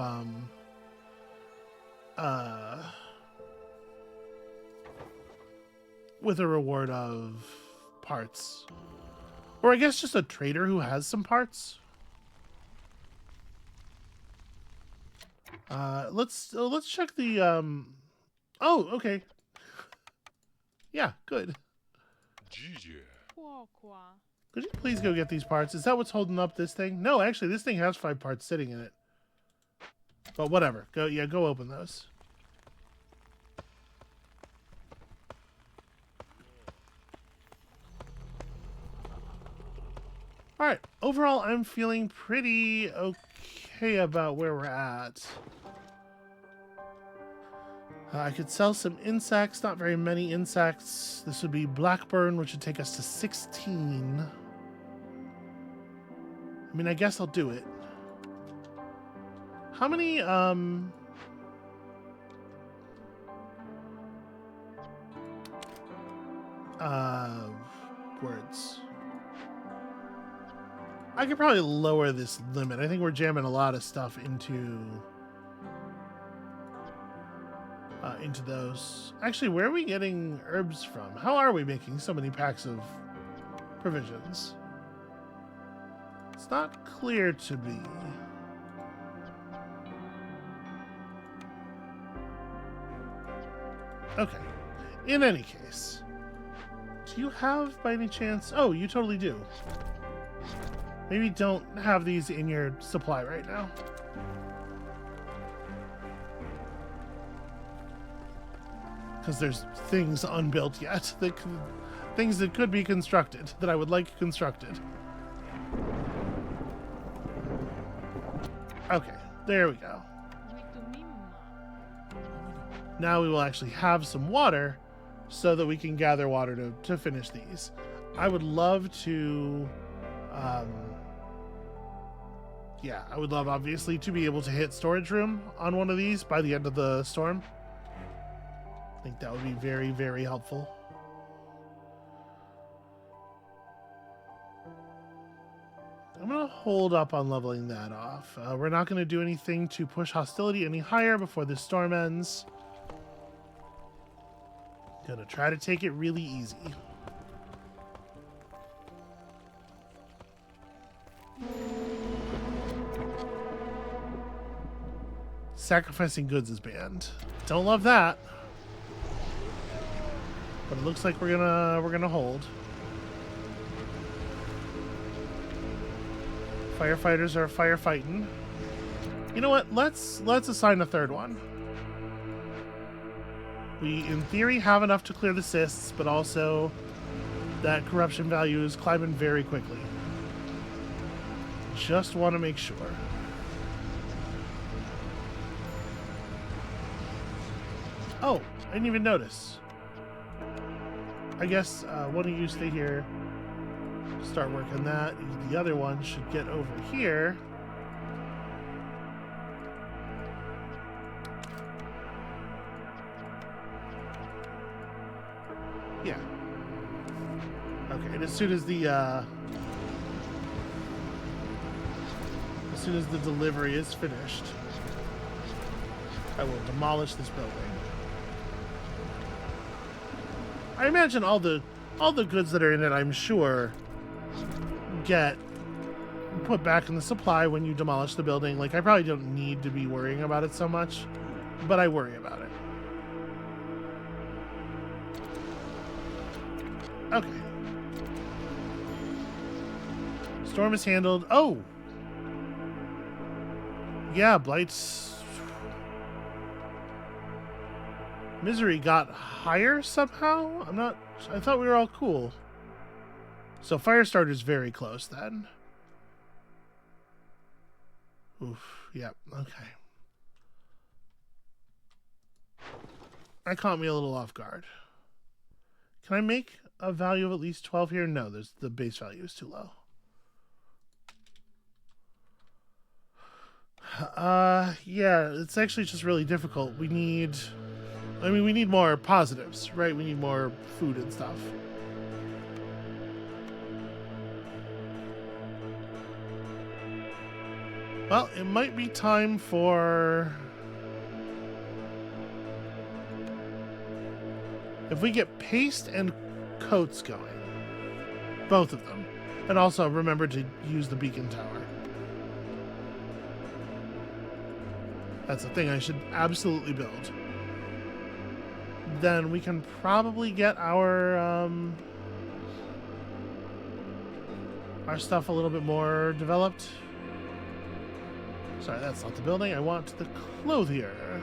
[SPEAKER 1] parts. Or I guess just a trader who has some parts. Let's check the oh, okay. Yeah, good. Could you please go get these parts? Is that what's holding up this thing? No, actually, this thing has 5 parts sitting in it. But whatever. Go open those. Alright, overall, I'm feeling pretty okay about where we're at. I could sell some insects, not very many insects. This would be blackburn, which would take us to 16. I mean, I guess I'll do it. How many, words? I could probably lower this limit. I think we're jamming a lot of stuff into those. Actually, where are we getting herbs from? How are we making so many packs of provisions? It's not clear to me. Okay. In any case, do you have, by any chance... Oh, you totally do. Maybe don't have these in your supply right now. Because there's things unbuilt yet. Things that could be constructed, that I would like constructed. Okay, there we go. Now we will actually have some water so that we can gather water to finish these. I would love to... yeah, I would love, obviously, to be able to hit storage room on one of these by the end of the storm. I think that would be very, very helpful. I'm going to hold up on leveling that off. We're not going to do anything to push hostility any higher before this storm ends. Gonna try to take it really easy. Sacrificing goods is banned. Don't love that. But it looks like we're gonna hold. Firefighters are firefighting. You know what? Let's assign a third one. We, in theory, have enough to clear the cysts, but also that corruption value is climbing very quickly. Just want to make sure. Oh, I didn't even notice. I guess one of you stay here, start working that. The other one should get over here. Yeah. Okay, and as soon as the delivery is finished, I will demolish this building. I imagine all the goods that are in it, I'm sure, get put back in the supply when you demolish the building. Like, I probably don't need to be worrying about it so much, but I worry about it. Okay. Storm is handled. Oh! Yeah, Blight's... Misery got higher somehow? I thought we were all cool. So Firestarter's very close then. Oof. Yep. Okay. That caught me a little off guard. Can I make a value of at least 12 here? No, the base value is too low. Yeah, it's actually just really difficult. We need more positives, right? We need more food and stuff. Well, it might be time for... If we get paste and coats going, both of them, and also remember to use the beacon tower. That's a thing I should absolutely build. Then we can probably get our our stuff a little bit more developed. Sorry, that's not the building. I want the clothier.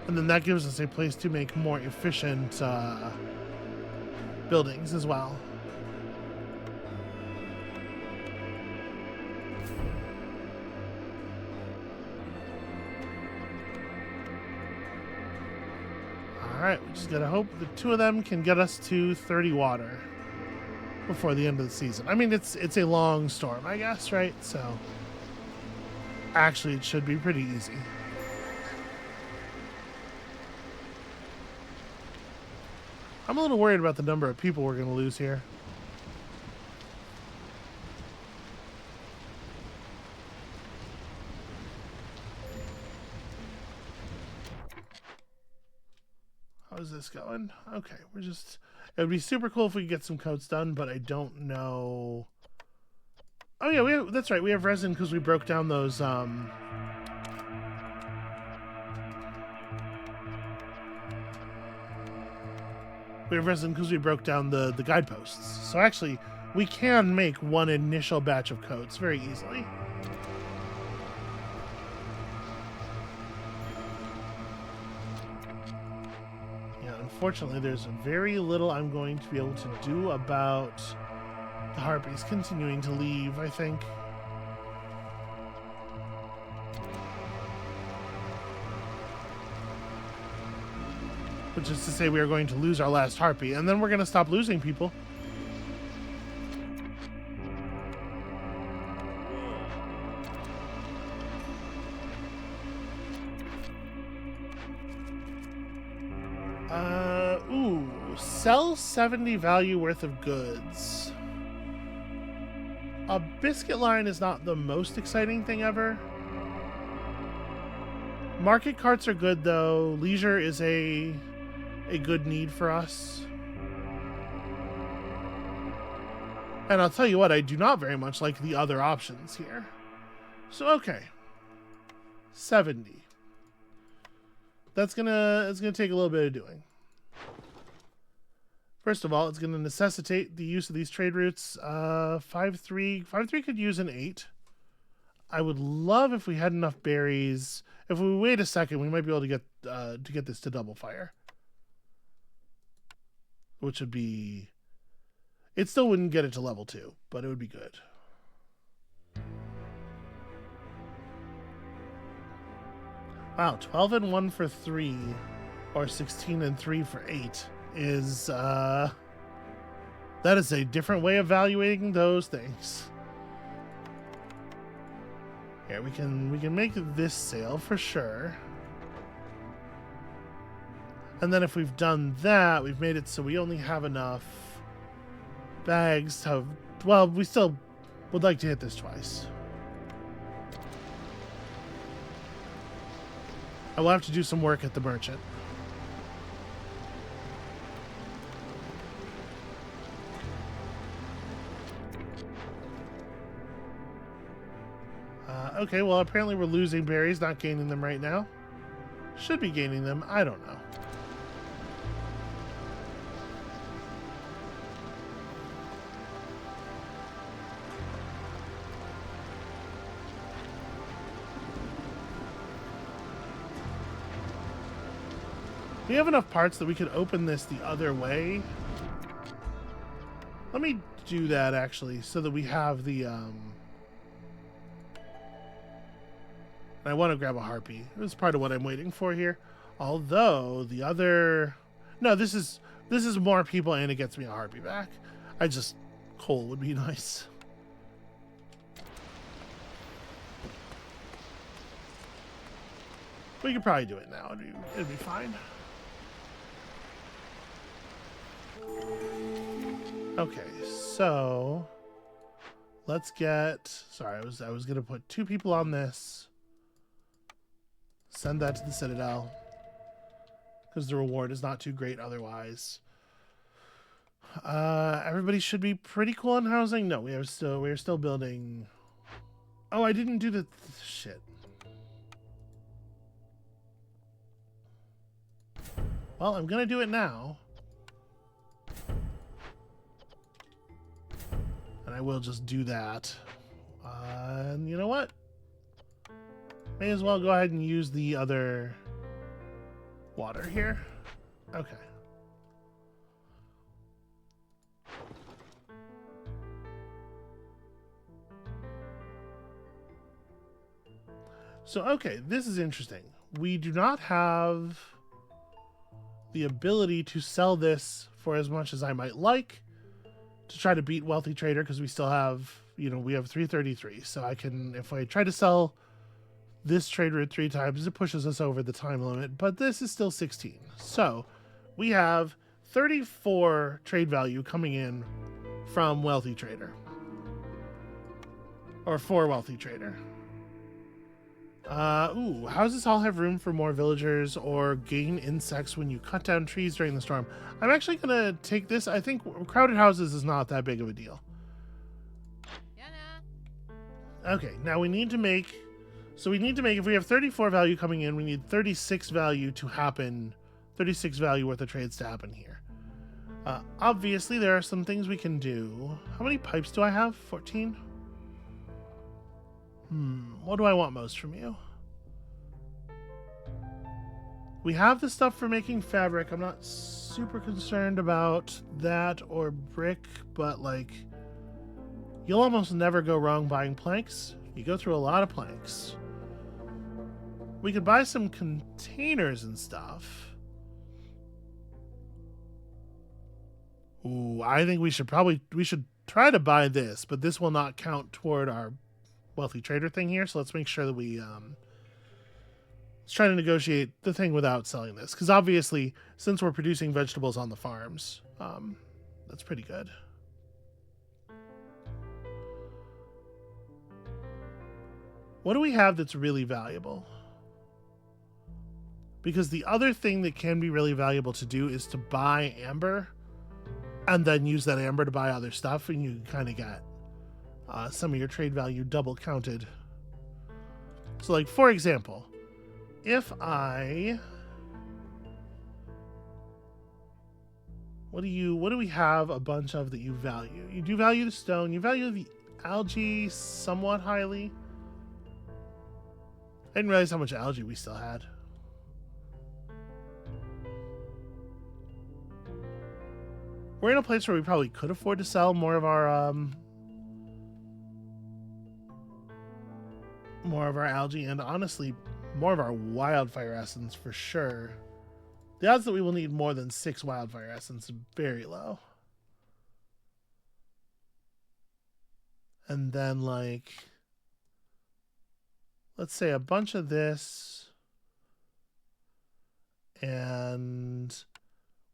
[SPEAKER 1] And then that gives us a place to make more efficient buildings as well. Alright, we just gotta hope the two of them can get us to 30 water before the end of the season. I mean, it's a long storm, I guess, right? So, actually, it should be pretty easy. I'm a little worried about the number of people we're going to lose here. How's this going? Okay, we're just... It would be super cool if we could get some coats done, but I don't know... Oh yeah, that's right. We have resin because we broke down those... We have resin because we broke down the guideposts. So actually, we can make one initial batch of coats very easily. Yeah, unfortunately, there's very little I'm going to be able to do about the harpies continuing to leave, I think. Which is to say we are going to lose our last harpy, and then we're going to stop losing people. Ooh, sell 70 value worth of goods. A biscuit line is not the most exciting thing ever. Market carts are good, though. Leisure is a good need for us. And I'll tell you what, I do not very much like the other options here. So, okay. 70. It's gonna take a little bit of doing. First of all, it's gonna necessitate the use of these trade routes. 5-3 could use an 8. I would love if we had enough berries. If we wait a second, we might be able to get this to double fire. Which would be... It still wouldn't get it to level 2, but it would be good. Wow, 12 and 1 for 3, or 16 and 3 for 8 is... that is a different way of evaluating those things. Here, we can make this sale for sure. And then if we've done that, we've made it so we only have enough bags to have... Well, we still would like to hit this twice. I will have to do some work at the merchant. Okay, well, apparently we're losing berries, not gaining them right now. Should be gaining them. I don't know. We have enough parts that we could open this the other way. Let me do that, actually, so that we have the... I want to grab a harpy. This is part of what I'm waiting for here. Although, the other... No, this is more people, and it gets me a harpy back. Coal would be nice. We could probably do it now. It'd be fine. Okay, so let's get... Sorry, I was gonna put 2 people on this. Send that to the Citadel, because the reward is not too great otherwise. Everybody should be pretty cool on housing. No, we are still building. Oh, I didn't do the shit. Well, I'm gonna do it now. I will just do that. And you know what? May as well go ahead and use the other water here. Okay. So, okay, this is interesting. We do not have the ability to sell this for as much as I might like to try to beat Wealthy Trader, because we still have, you know, we have 333. So I can, if I try to sell this trade route 3 times, it pushes us over the time limit, but this is still 16. So we have 34 trade value coming in from Wealthy Trader. Or for Wealthy Trader. Ooh, how does this all have room for more villagers or gain insects when you cut down trees during the storm? I'm actually gonna take this. I think crowded houses is not that big of a deal. Okay, now we need to make, so we need to make, if we have 34 value coming in, we need 36 value to happen, 36 value worth of trades to happen here. Obviously, there are some things we can do. How many pipes do I have? 14? What do I want most from you? We have the stuff for making fabric. I'm not super concerned about that or brick, but like, you'll almost never go wrong buying planks. You go through a lot of planks. We could buy some containers and stuff. Ooh, I think we should try to buy this, but this will not count toward our Wealthy Trader thing here, so let's make sure that we let's try to negotiate the thing without selling this, because obviously, since we're producing vegetables on the farms, that's pretty good. What do we have that's really valuable? Because the other thing that can be really valuable to do is to buy amber and then use that amber to buy other stuff, and you kind of get some of your trade value double counted. So like, for example, if I, what do we have a bunch of that you value? You do value the stone, you value the algae somewhat highly. I didn't realize how much algae we still had. We're in a place where we probably could afford to sell more of our algae, and honestly, more of our wildfire essence for sure. The odds that we will need more than 6 wildfire essence is very low. And then, like, let's say a bunch of this, and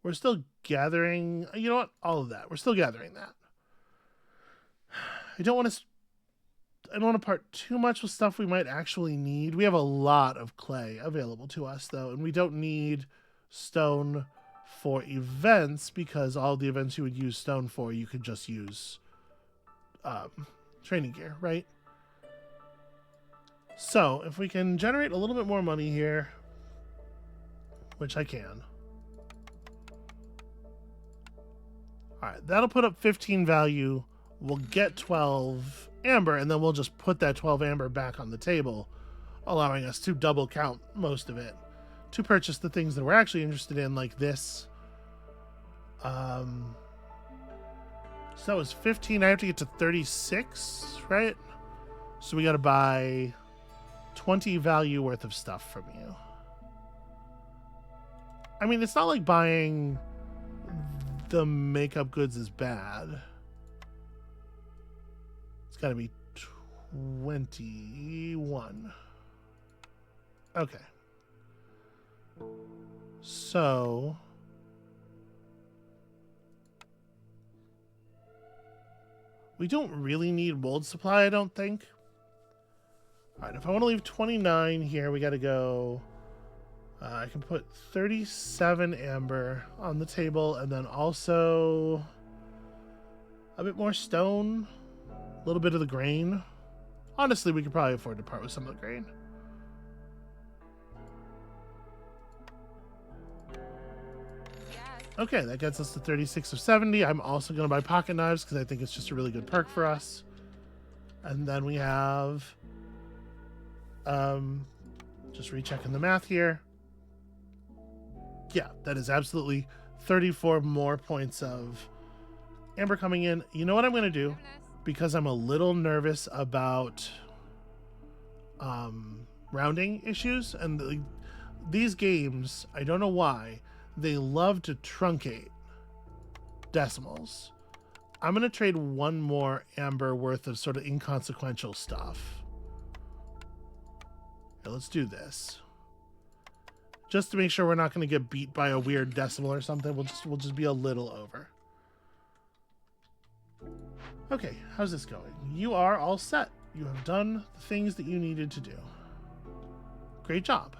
[SPEAKER 1] we're still gathering, you know what, all of that. We're still gathering that. I don't want to part too much with stuff we might actually need. We have a lot of clay available to us, though, and we don't need stone for events, because all the events you would use stone for, you could just use training gear, right? So, if we can generate a little bit more money here, which I can. Alright, that'll put up 15 value. We'll get 12 amber, and then we'll just put that 12 amber back on the table, allowing us to double count most of it to purchase the things that we're actually interested in, like this. So that was 15. I have to get to 36, right? So we got to buy 20 value worth of stuff from you. I mean, it's not like buying the makeup goods is bad. It's got to be 21. Okay. So we don't really need mold supply, I don't think. All right, if I want to leave 29 here, we got to go. I can put 37 amber on the table, and then also a bit more stone, a little bit of the grain. Honestly, we could probably afford to part with some of the grain.
[SPEAKER 2] Yes.
[SPEAKER 1] Okay, that gets us to 36 of 70. I'm also going to buy pocket knives because I think it's just a really good perk for us. And then we have, just rechecking the math here. Yeah, that is absolutely 34 more points of amber coming in. You know what I'm going to do? Because I'm a little nervous about rounding issues. And these games, I don't know why, they love to truncate decimals. I'm going to trade one more amber worth of sort of inconsequential stuff. Okay, let's do this. Just to make sure we're not going to get beat by a weird decimal or something. We'll just be a little over. Okay, how's this going? You are all set. You have done the things that you needed to do. Great job.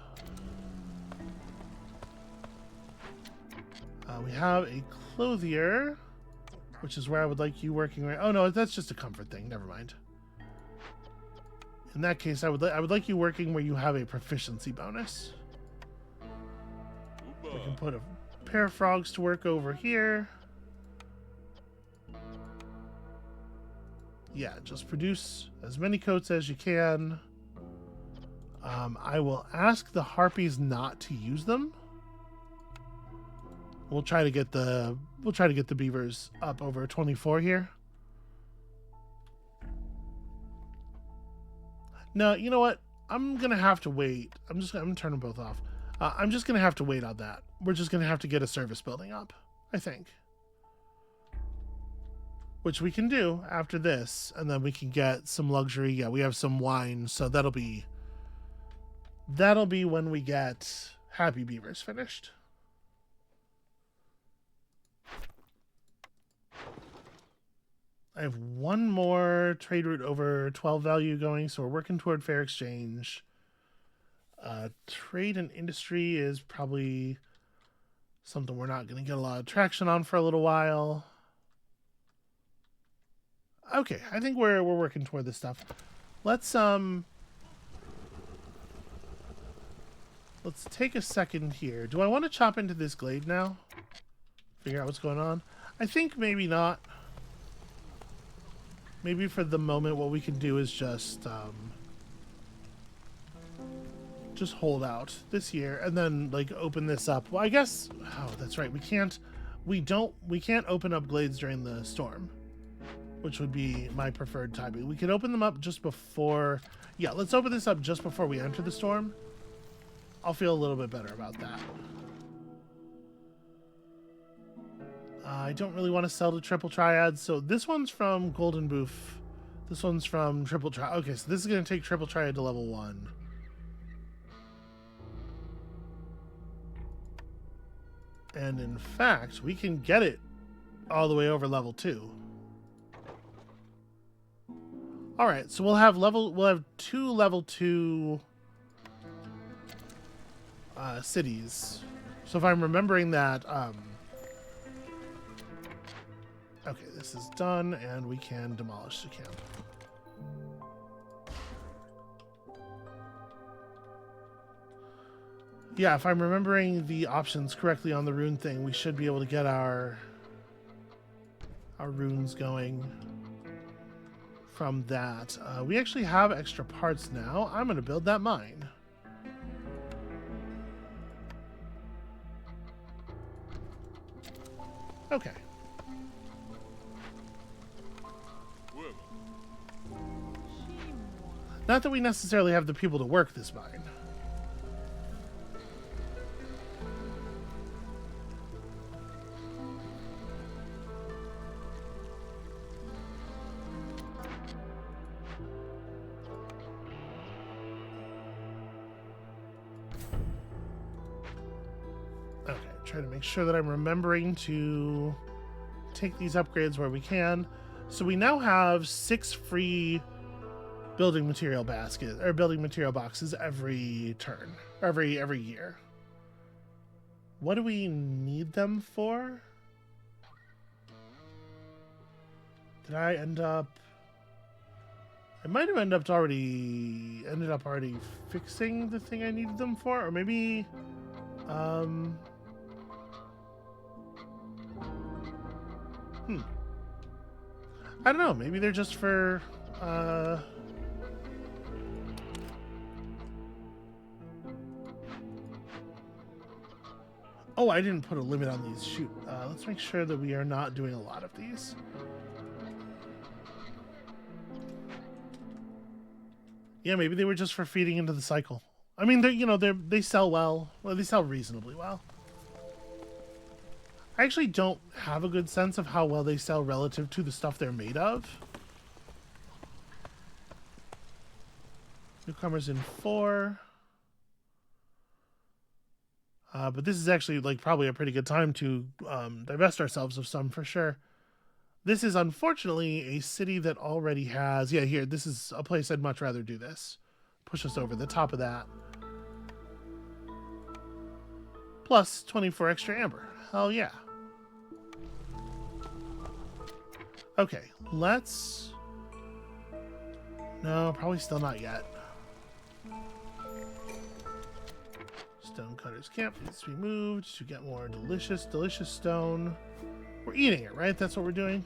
[SPEAKER 1] We have a clothier, which is where I would like you working right. Oh no, that's just a comfort thing. Never mind. In that case, I would like you working where you have a proficiency bonus. We can put a pair of frogs to work over here. Yeah, just produce as many coats as you can. I will ask the harpies not to use them. We'll try to get the beavers up over 24 here. No, you know what? I'm gonna have to wait. I'm gonna turn them both off. I'm just gonna have to wait on that. We're just gonna have to get a service building up, I think. Which we can do after this, and then we can get some luxury. Yeah, we have some wine, so that'll be when we get Happy Beavers finished. I have one more trade route over 12 value going, so we're working toward fair exchange. Trade and industry is probably something we're not going to get a lot of traction on for a little while. Okay, I think we're working toward this stuff. Let's take a second here. Do I want to chop into this glade now? Figure out what's going on? I think maybe not. Maybe for the moment what we can do is just hold out this year and then like open this up. Well, I guess that's right. We can't open up glades during the storm, which would be my preferred timing. We could open them up just before. Yeah, let's open this up just before we enter the storm. I'll feel a little bit better about that. I don't really want to sell to triple triads, so this one's from Golden Boof. This one's from triple triad. Okay, so this is going to take triple triad to level 1. And in fact, we can get it all the way over level 2. All right, so we'll have 2 level 2 cities. So if I'm remembering that, okay, this is done, and we can demolish the camp. Yeah, if I'm remembering the options correctly on the rune thing, we should be able to get our runes going from that. We actually have extra parts now. I'm going to build that mine. Okay. Not that we necessarily have the people to work this mine. Okay, try to make sure that I'm remembering to take these upgrades where we can. So we now have 6 free building material baskets or building material boxes every turn, every year. What do we need them for? Did I end up? I might have ended up already fixing the thing I needed them for, or maybe I don't know. Maybe they're just for... Oh, I didn't put a limit on these. Shoot. Let's make sure that we are not doing a lot of these. Yeah, maybe they were just for feeding into the cycle. I mean, they sell well. Well, they sell reasonably well. I actually don't have a good sense of how well they sell relative to the stuff they're made of. Newcomers in 4. But this is actually like probably a pretty good time to divest ourselves of some for sure. This is unfortunately a city that already has... Yeah, here, this is a place I'd much rather do this. Push us over the top of that. Plus 24 extra amber. Hell yeah. Okay, let's... No, probably still not yet. Stonecutter's camp needs to be moved to get more delicious stone. We're eating it, right? That's what we're doing?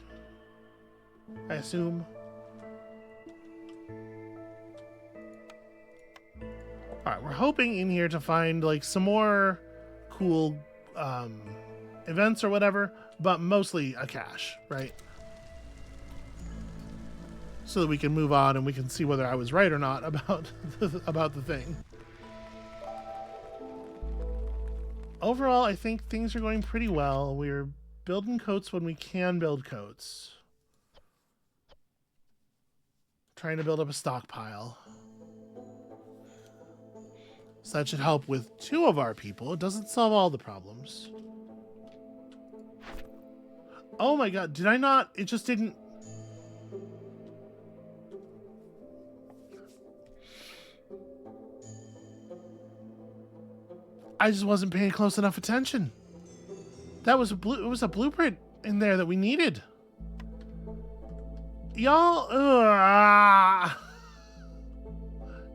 [SPEAKER 1] I assume. Alright, we're hoping in here to find like some more cool events or whatever, but mostly a cache, right? So that we can move on and we can see whether I was right or not about about the thing. Overall, I think things are going pretty well. We're building coats when we can build coats. Trying to build up a stockpile. So that should help with 2 of our people. It doesn't solve all the problems. Oh my god, did I not? It just didn't... I just wasn't paying close enough attention. That was it was a blueprint in there that we needed. Y'all,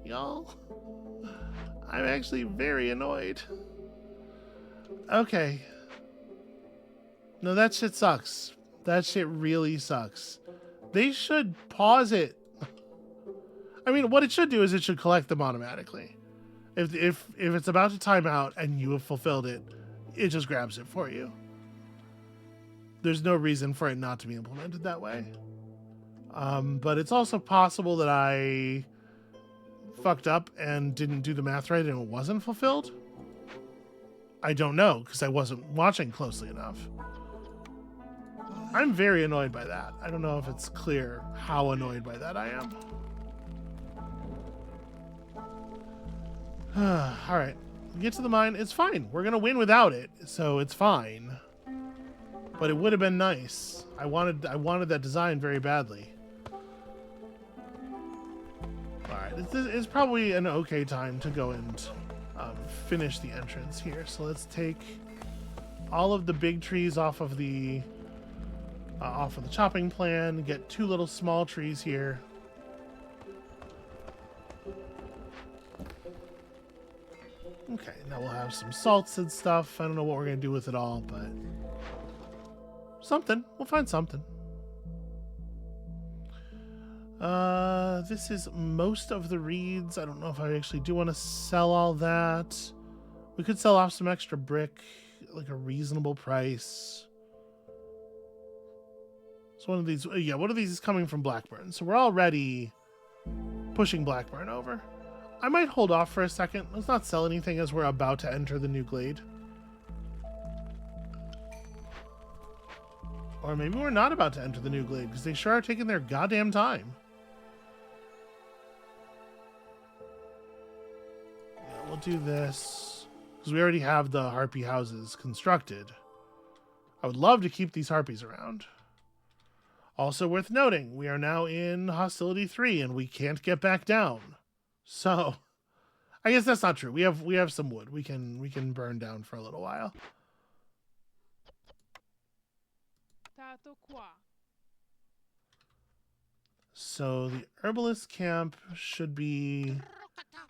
[SPEAKER 1] y'all, I'm actually very annoyed. Okay. No, that shit sucks. That shit really sucks. They should pause it. I mean, what it should do is it should collect them automatically. If it's about to time out and you have fulfilled it, it just grabs it for you. There's no reason for it not to be implemented that way. But it's also possible that I fucked up and didn't do the math right and it wasn't fulfilled. I don't know because I wasn't watching closely enough. I'm very annoyed by that. I don't know if it's clear how annoyed by that I am. All right, get to the mine. It's fine. We're gonna win without it, so it's fine. But it would have been nice. I wanted that design very badly. All right, this is probably an okay time to go and finish the entrance here. So let's take all of the big trees off of the chopping plan. Get 2 little small trees here. Okay, now we'll have some salts and stuff. I don't know what we're going to do with it all, but something. We'll find something. This is most of the reeds. I don't know if I actually do want to sell all that. We could sell off some extra brick, like a reasonable price. So one of these, yeah, one of these is coming from Blackburn. So we're already pushing Blackburn over. I might hold off for a second. Let's not sell anything as we're about to enter the new glade. Or maybe we're not about to enter the new glade because they sure are taking their goddamn time. Yeah, we'll do this because we already have the harpy houses constructed. I would love to keep these harpies around. Also worth noting, we are now in Hostility 3 and we can't get back down. So, I guess that's not true. We have some wood. We can burn down for a little while. So the herbalist camp should be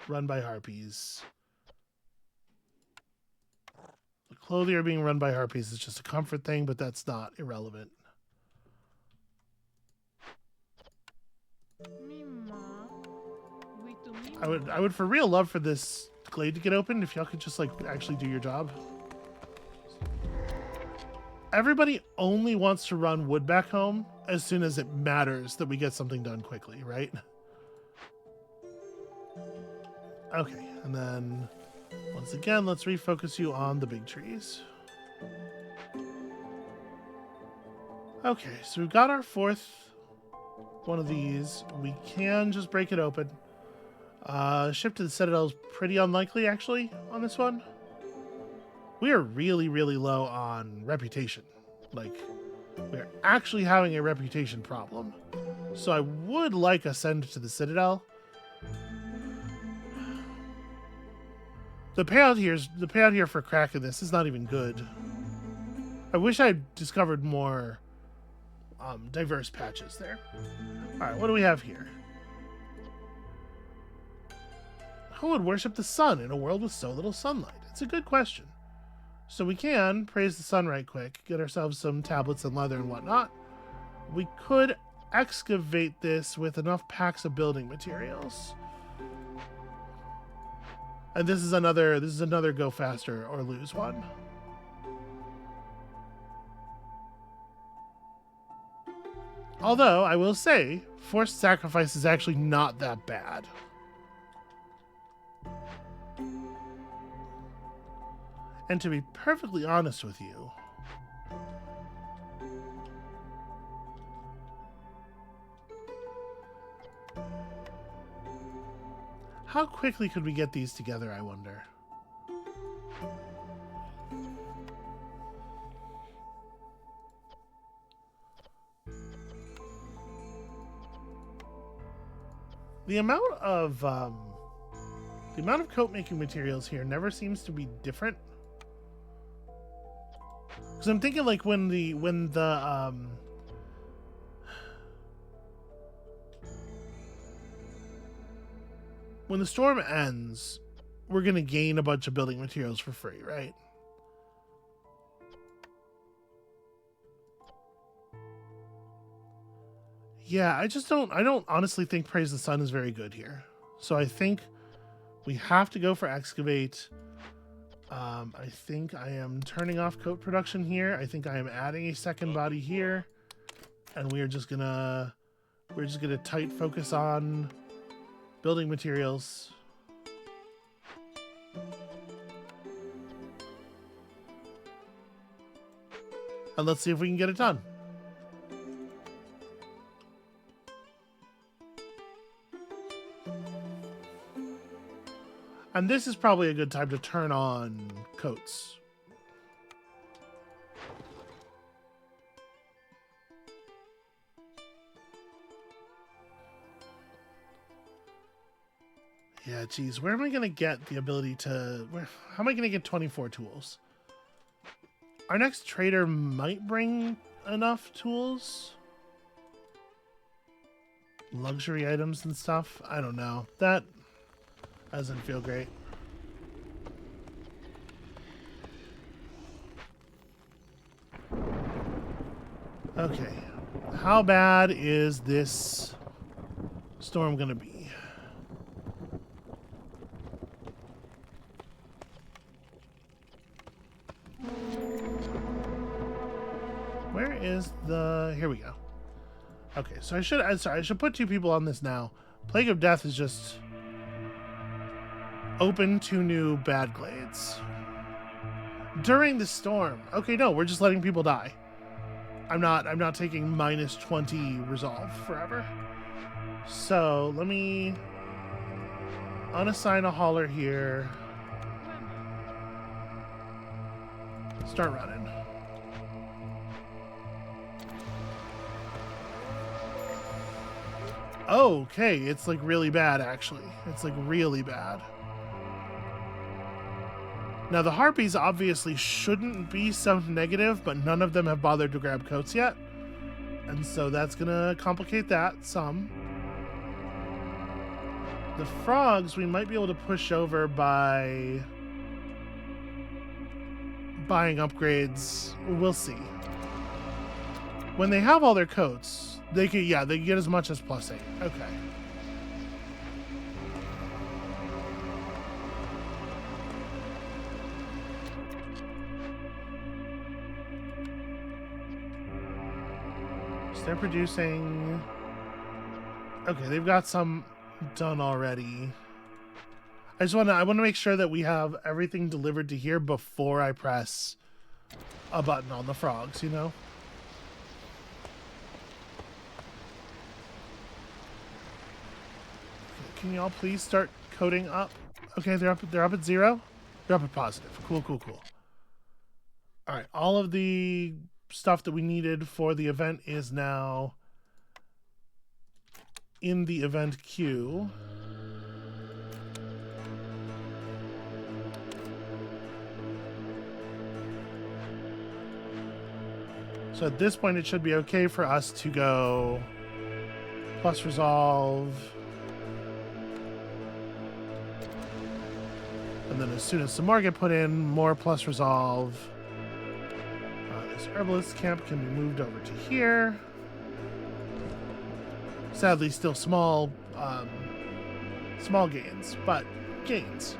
[SPEAKER 1] run by harpies. The clothier being run by harpies is just a comfort thing, but that's not irrelevant. I would for real love for this glade to get opened if y'all could just like actually do your job. Everybody only wants to run wood back home as soon as it matters that we get something done quickly, right? Okay, and then once again, let's refocus you on the big trees. Okay, so we've got our fourth one of these. We can just break it open. Ship to the Citadel is pretty unlikely, actually, on this one. We are really, really low on reputation. Like, we're actually having a reputation problem. So I would like a send to the Citadel. The payout here for cracking this is not even good. I wish I discovered more diverse patches there. All right, what do we have here? Who would worship the sun in a world with so little sunlight? It's a good question. So we can praise the sun right quick, get ourselves some tablets and leather and whatnot. We could excavate this with enough packs of building materials. And this is another go faster or lose one. Although, I will say, forced sacrifice is actually not that bad. And to be perfectly honest with you, how quickly could we get these together, I wonder? The amount of coat making materials here never seems to be different. Because I'm thinking like when the storm ends, we're gonna gain a bunch of building materials for free, right? Yeah, I don't honestly think Praise the Sun is very good here. So I think we have to go for excavate. I think I am turning off coat production here. I think I am adding a second body here. And we're just gonna tight focus on building materials. And let's see if we can get it done. And this is probably a good time to turn on coats. Yeah, geez, where am I going to get the ability to... how am I going to get 24 tools? Our next trader might bring enough tools. Luxury items and stuff. I don't know. That doesn't feel great. Okay. How bad is this storm going to be? Where is the... here we go. Okay, so I should put 2 people on this now. Plague of Death is just open 2 new bad glades. During the storm. Okay, no, we're just letting people die. I'm not taking minus 20 resolve forever. So let me unassign a hauler here. Start running. Okay, it's like really bad actually. It's like really bad. Now the harpies obviously shouldn't be so negative, but none of them have bothered to grab coats yet. And so that's gonna complicate that some. The frogs we might be able to push over by buying upgrades. We'll see. When they have all their coats, they can get as much as +8. Okay. So they're producing... Okay, they've got some done already. I want to make sure that we have everything delivered to here before I press a button on the frogs, you know? Okay, can y'all please start coding up? Okay, they're up at 0. They're up at positive. Cool, cool, cool. All right, all of the stuff that we needed for the event is now in the event queue. So at this point, it should be okay for us to go plus resolve. And then as soon as some more get put in, more plus resolve. This herbalist camp can be moved over to here. Sadly, still small gains, but gains.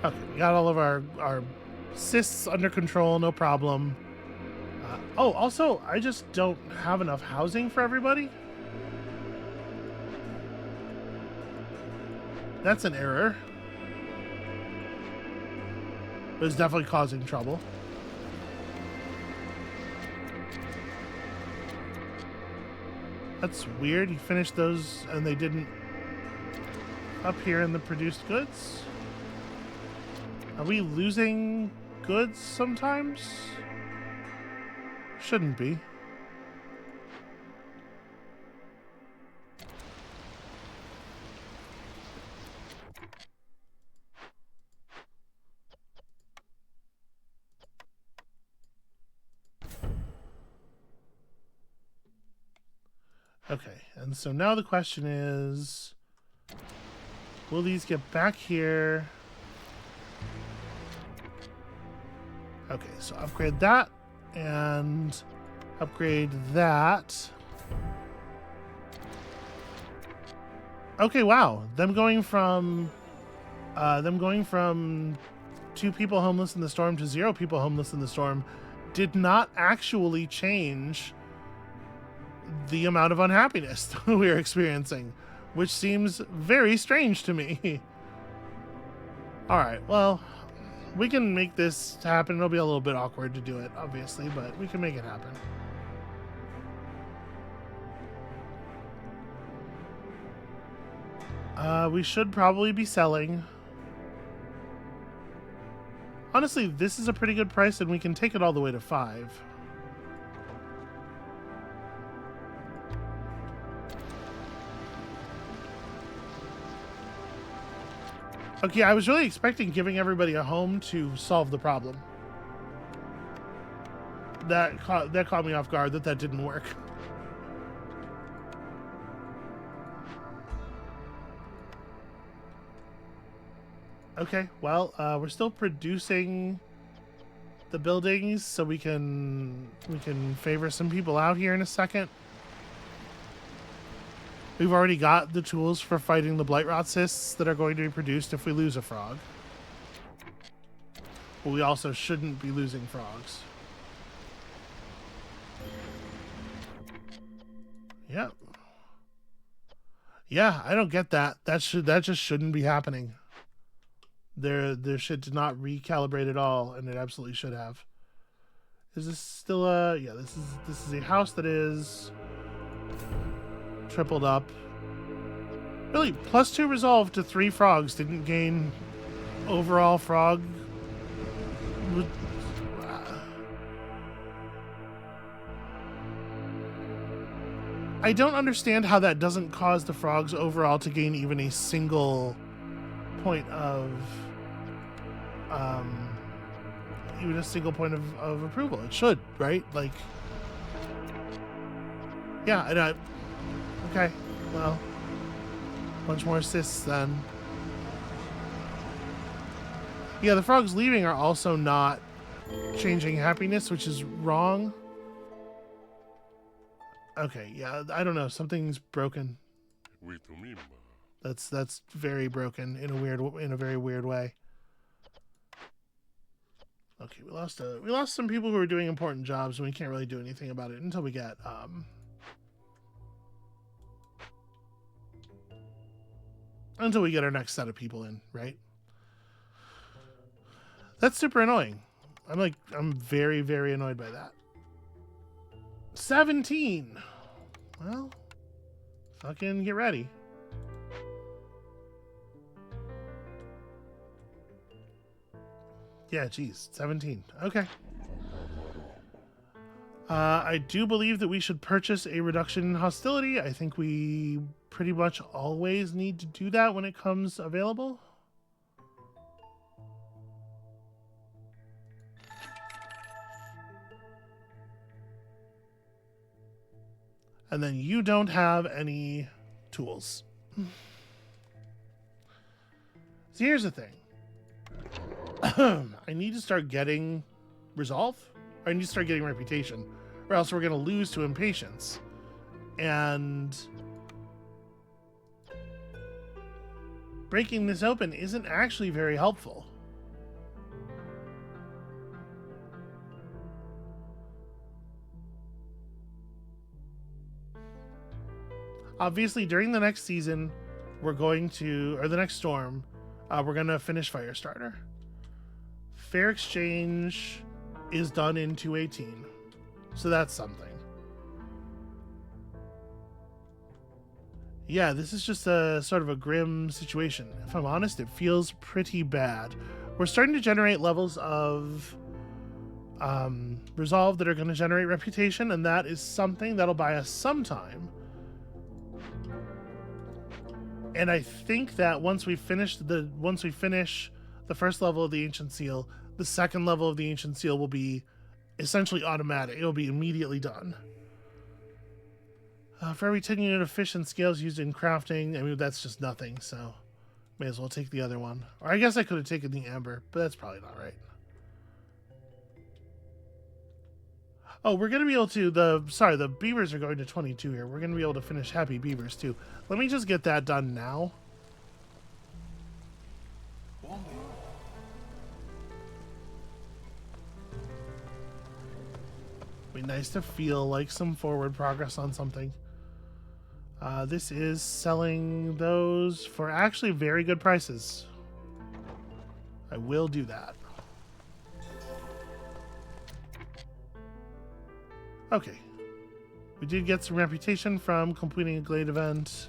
[SPEAKER 1] Okay, we got all of our cysts under control, no problem. Oh, also, I just don't have enough housing for everybody. That's an error. But it's definitely causing trouble. That's weird. You finished those and they didn't up here in the produced goods. Are we losing goods sometimes? Shouldn't be. Okay, and so now the question is, will these get back here? Okay, so upgrade that and upgrade that. Okay, wow. Them going from 2 people homeless in the storm to 0 people homeless in the storm did not actually change the amount of unhappiness that we are experiencing, which seems very strange to me. All right, well, we can make this happen. It'll be a little bit awkward to do it, obviously, but we can make it happen. We should probably be selling. Honestly, this is a pretty good price, and we can take it all the way to 5. Okay, I was really expecting giving everybody a home to solve the problem. That caught me off guard that didn't work. Okay, well, we're still producing the buildings, so we can favor some people out here in a second. We've already got the tools for fighting the blight rot cysts that are going to be produced if we lose a frog. But we also shouldn't be losing frogs. Yep. Yeah, I don't get that. That just shouldn't be happening. Their shit did not recalibrate at all, and it absolutely should have. Is this still a... Yeah, this is a house that is tripled up. Really, +2 resolve to 3 frogs didn't gain overall frog. I don't understand how that doesn't cause the frogs overall to gain even a single point of approval. It should, right? Like, yeah, and okay, well, a bunch more assists then. Yeah, the frogs leaving are also not changing happiness, which is wrong. Okay, yeah, I don't know, something's broken. That's very broken in a very weird way. Okay, we lost some people who were doing important jobs, and we can't really do anything about it until we get our next set of people in, right? That's super annoying. I'm very, very annoyed by that. 17. Well, fucking get ready. Yeah, geez, 17. Okay. I do believe that we should purchase a reduction in hostility. I think we pretty much always need to do that when it comes available. And then you don't have any tools. So here's the thing. I need to start getting resolve. Or I need to start getting reputation. Or else we're going to lose to impatience. And breaking this open isn't actually very helpful. Obviously, during the next season, or the next storm, we're going to finish Firestarter. Fair exchange is done in 218. So that's something. Yeah, this is just a sort of a grim situation. If I'm honest, it feels pretty bad. We're starting to generate levels of resolve that are going to generate reputation, and that is something that'll buy us some time. And I think that once we finish the first level of the Ancient Seal, the second level of the Ancient Seal will be essentially automatic. It'll be immediately done. For every 10 unit of fish and scales used in crafting, I mean, that's just nothing, so may as well take the other one. Or I guess I could have taken the amber, but that's probably not right. Oh, we're going to be able to, the beavers are going to 22 here. We're going to be able to finish happy beavers too. Let me just get that done now. Be nice to feel like some forward progress on something. This is selling those for actually very good prices. I will do that. Okay. We did get some reputation from completing a Glade event.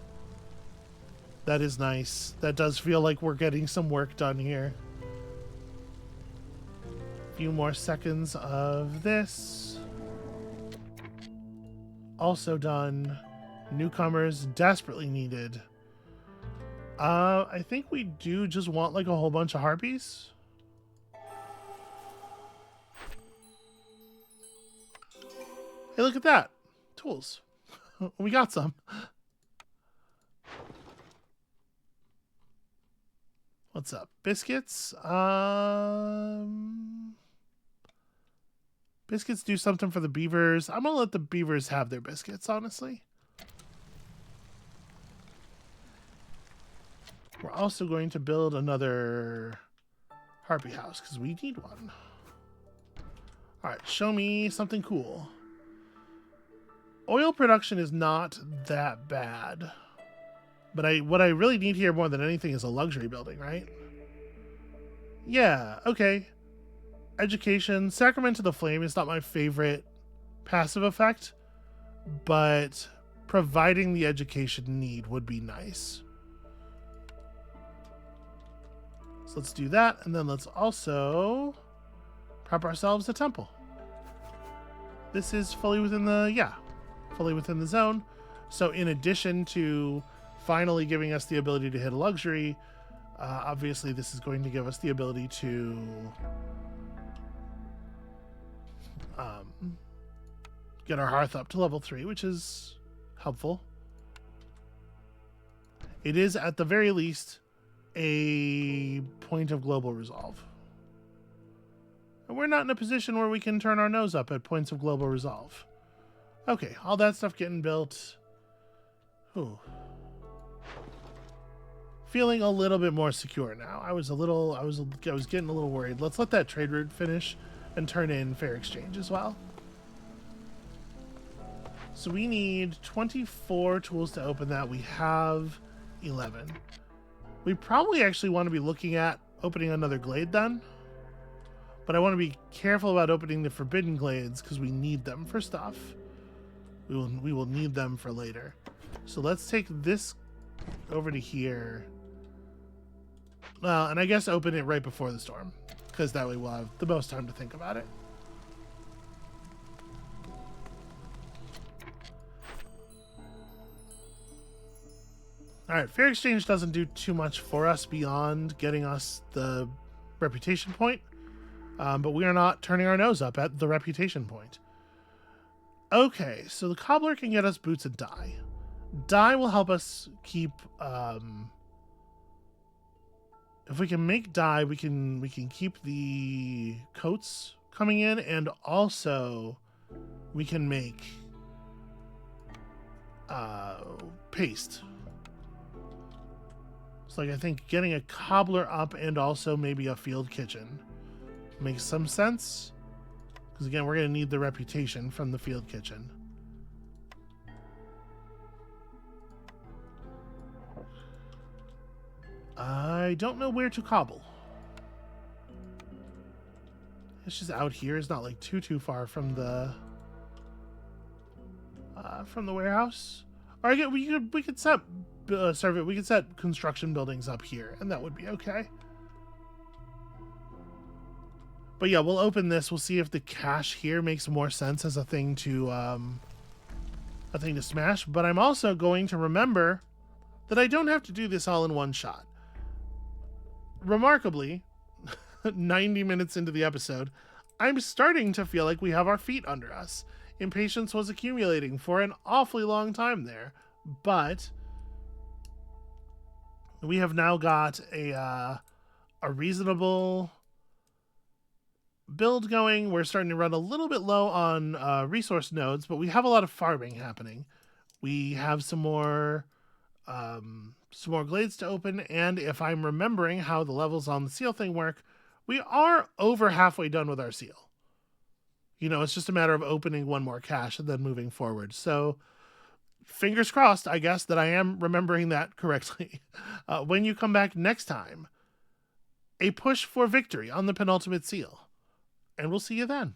[SPEAKER 1] That is nice. That does feel like we're getting some work done here. A few more seconds of this. Also done. Newcomers desperately needed. I think we do just want like a whole bunch of harpies. Hey, look at that. Tools. We got some. What's up? Biscuits? Biscuits do something for the beavers. I'm gonna let the beavers have their biscuits, honestly. We're also going to build another harpy house because we need one. Alright, show me something cool. Oil production is not that bad. But what I really need here more than anything is a luxury building, right? Yeah, okay. Education. Sacrament to the Flame is not my favorite passive effect, but providing the education need would be nice. So let's do that, and then let's also prep ourselves a temple. This is fully within the zone. So in addition to finally giving us the ability to hit a luxury, obviously this is going to give us the ability to get our hearth up to level 3, which is helpful. It is at the very least a point of global resolve. And we're not in a position where we can turn our nose up at points of global resolve. Okay, all that stuff getting built. Ooh. feeling a little bit more secure now. I was getting a little worried. Let's let that trade route finish and turn in fair exchange as well. So we need 24 tools to open that. We have 11. We probably actually want to be looking at opening another glade then. But I want to be careful about opening the forbidden glades because we need them for stuff. We will need them for later. So let's take this over to here. And I guess open it right before the storm, because that way we'll have the most time to think about it. Alright, fair exchange doesn't do too much for us beyond getting us the reputation point. But we are not turning our nose up at the reputation point. Okay, so the cobbler can get us boots and dye. Dye will help us keep... if we can make dye, we can keep the coats coming in, and also we can make paste. So like I think getting a cobbler up and also maybe a field kitchen makes some sense. Because again, we're going to need the reputation from the field kitchen. I don't know where to cobble. It's just out here. It's not like too far from the warehouse. Or again, we could set we could set construction buildings up here, and that would be okay. But yeah, we'll open this. We'll see if the cache here makes more sense as a thing to smash. But I'm also going to remember that I don't have to do this all in one shot. Remarkably, 90 minutes into the episode, I'm starting to feel like we have our feet under us. Impatience was accumulating for an awfully long time there, but we have now got a reasonable build going. We're starting to run a little bit low on resource nodes, but we have a lot of farming happening. We have some more glades to open, and if I'm remembering how the levels on the seal thing work, we are over halfway done with our seal. You know, it's just a matter of opening one more cache and then moving forward. So fingers crossed, I guess, that I am remembering that correctly. When you come back next time, a push for victory on the penultimate seal. And we'll see you then.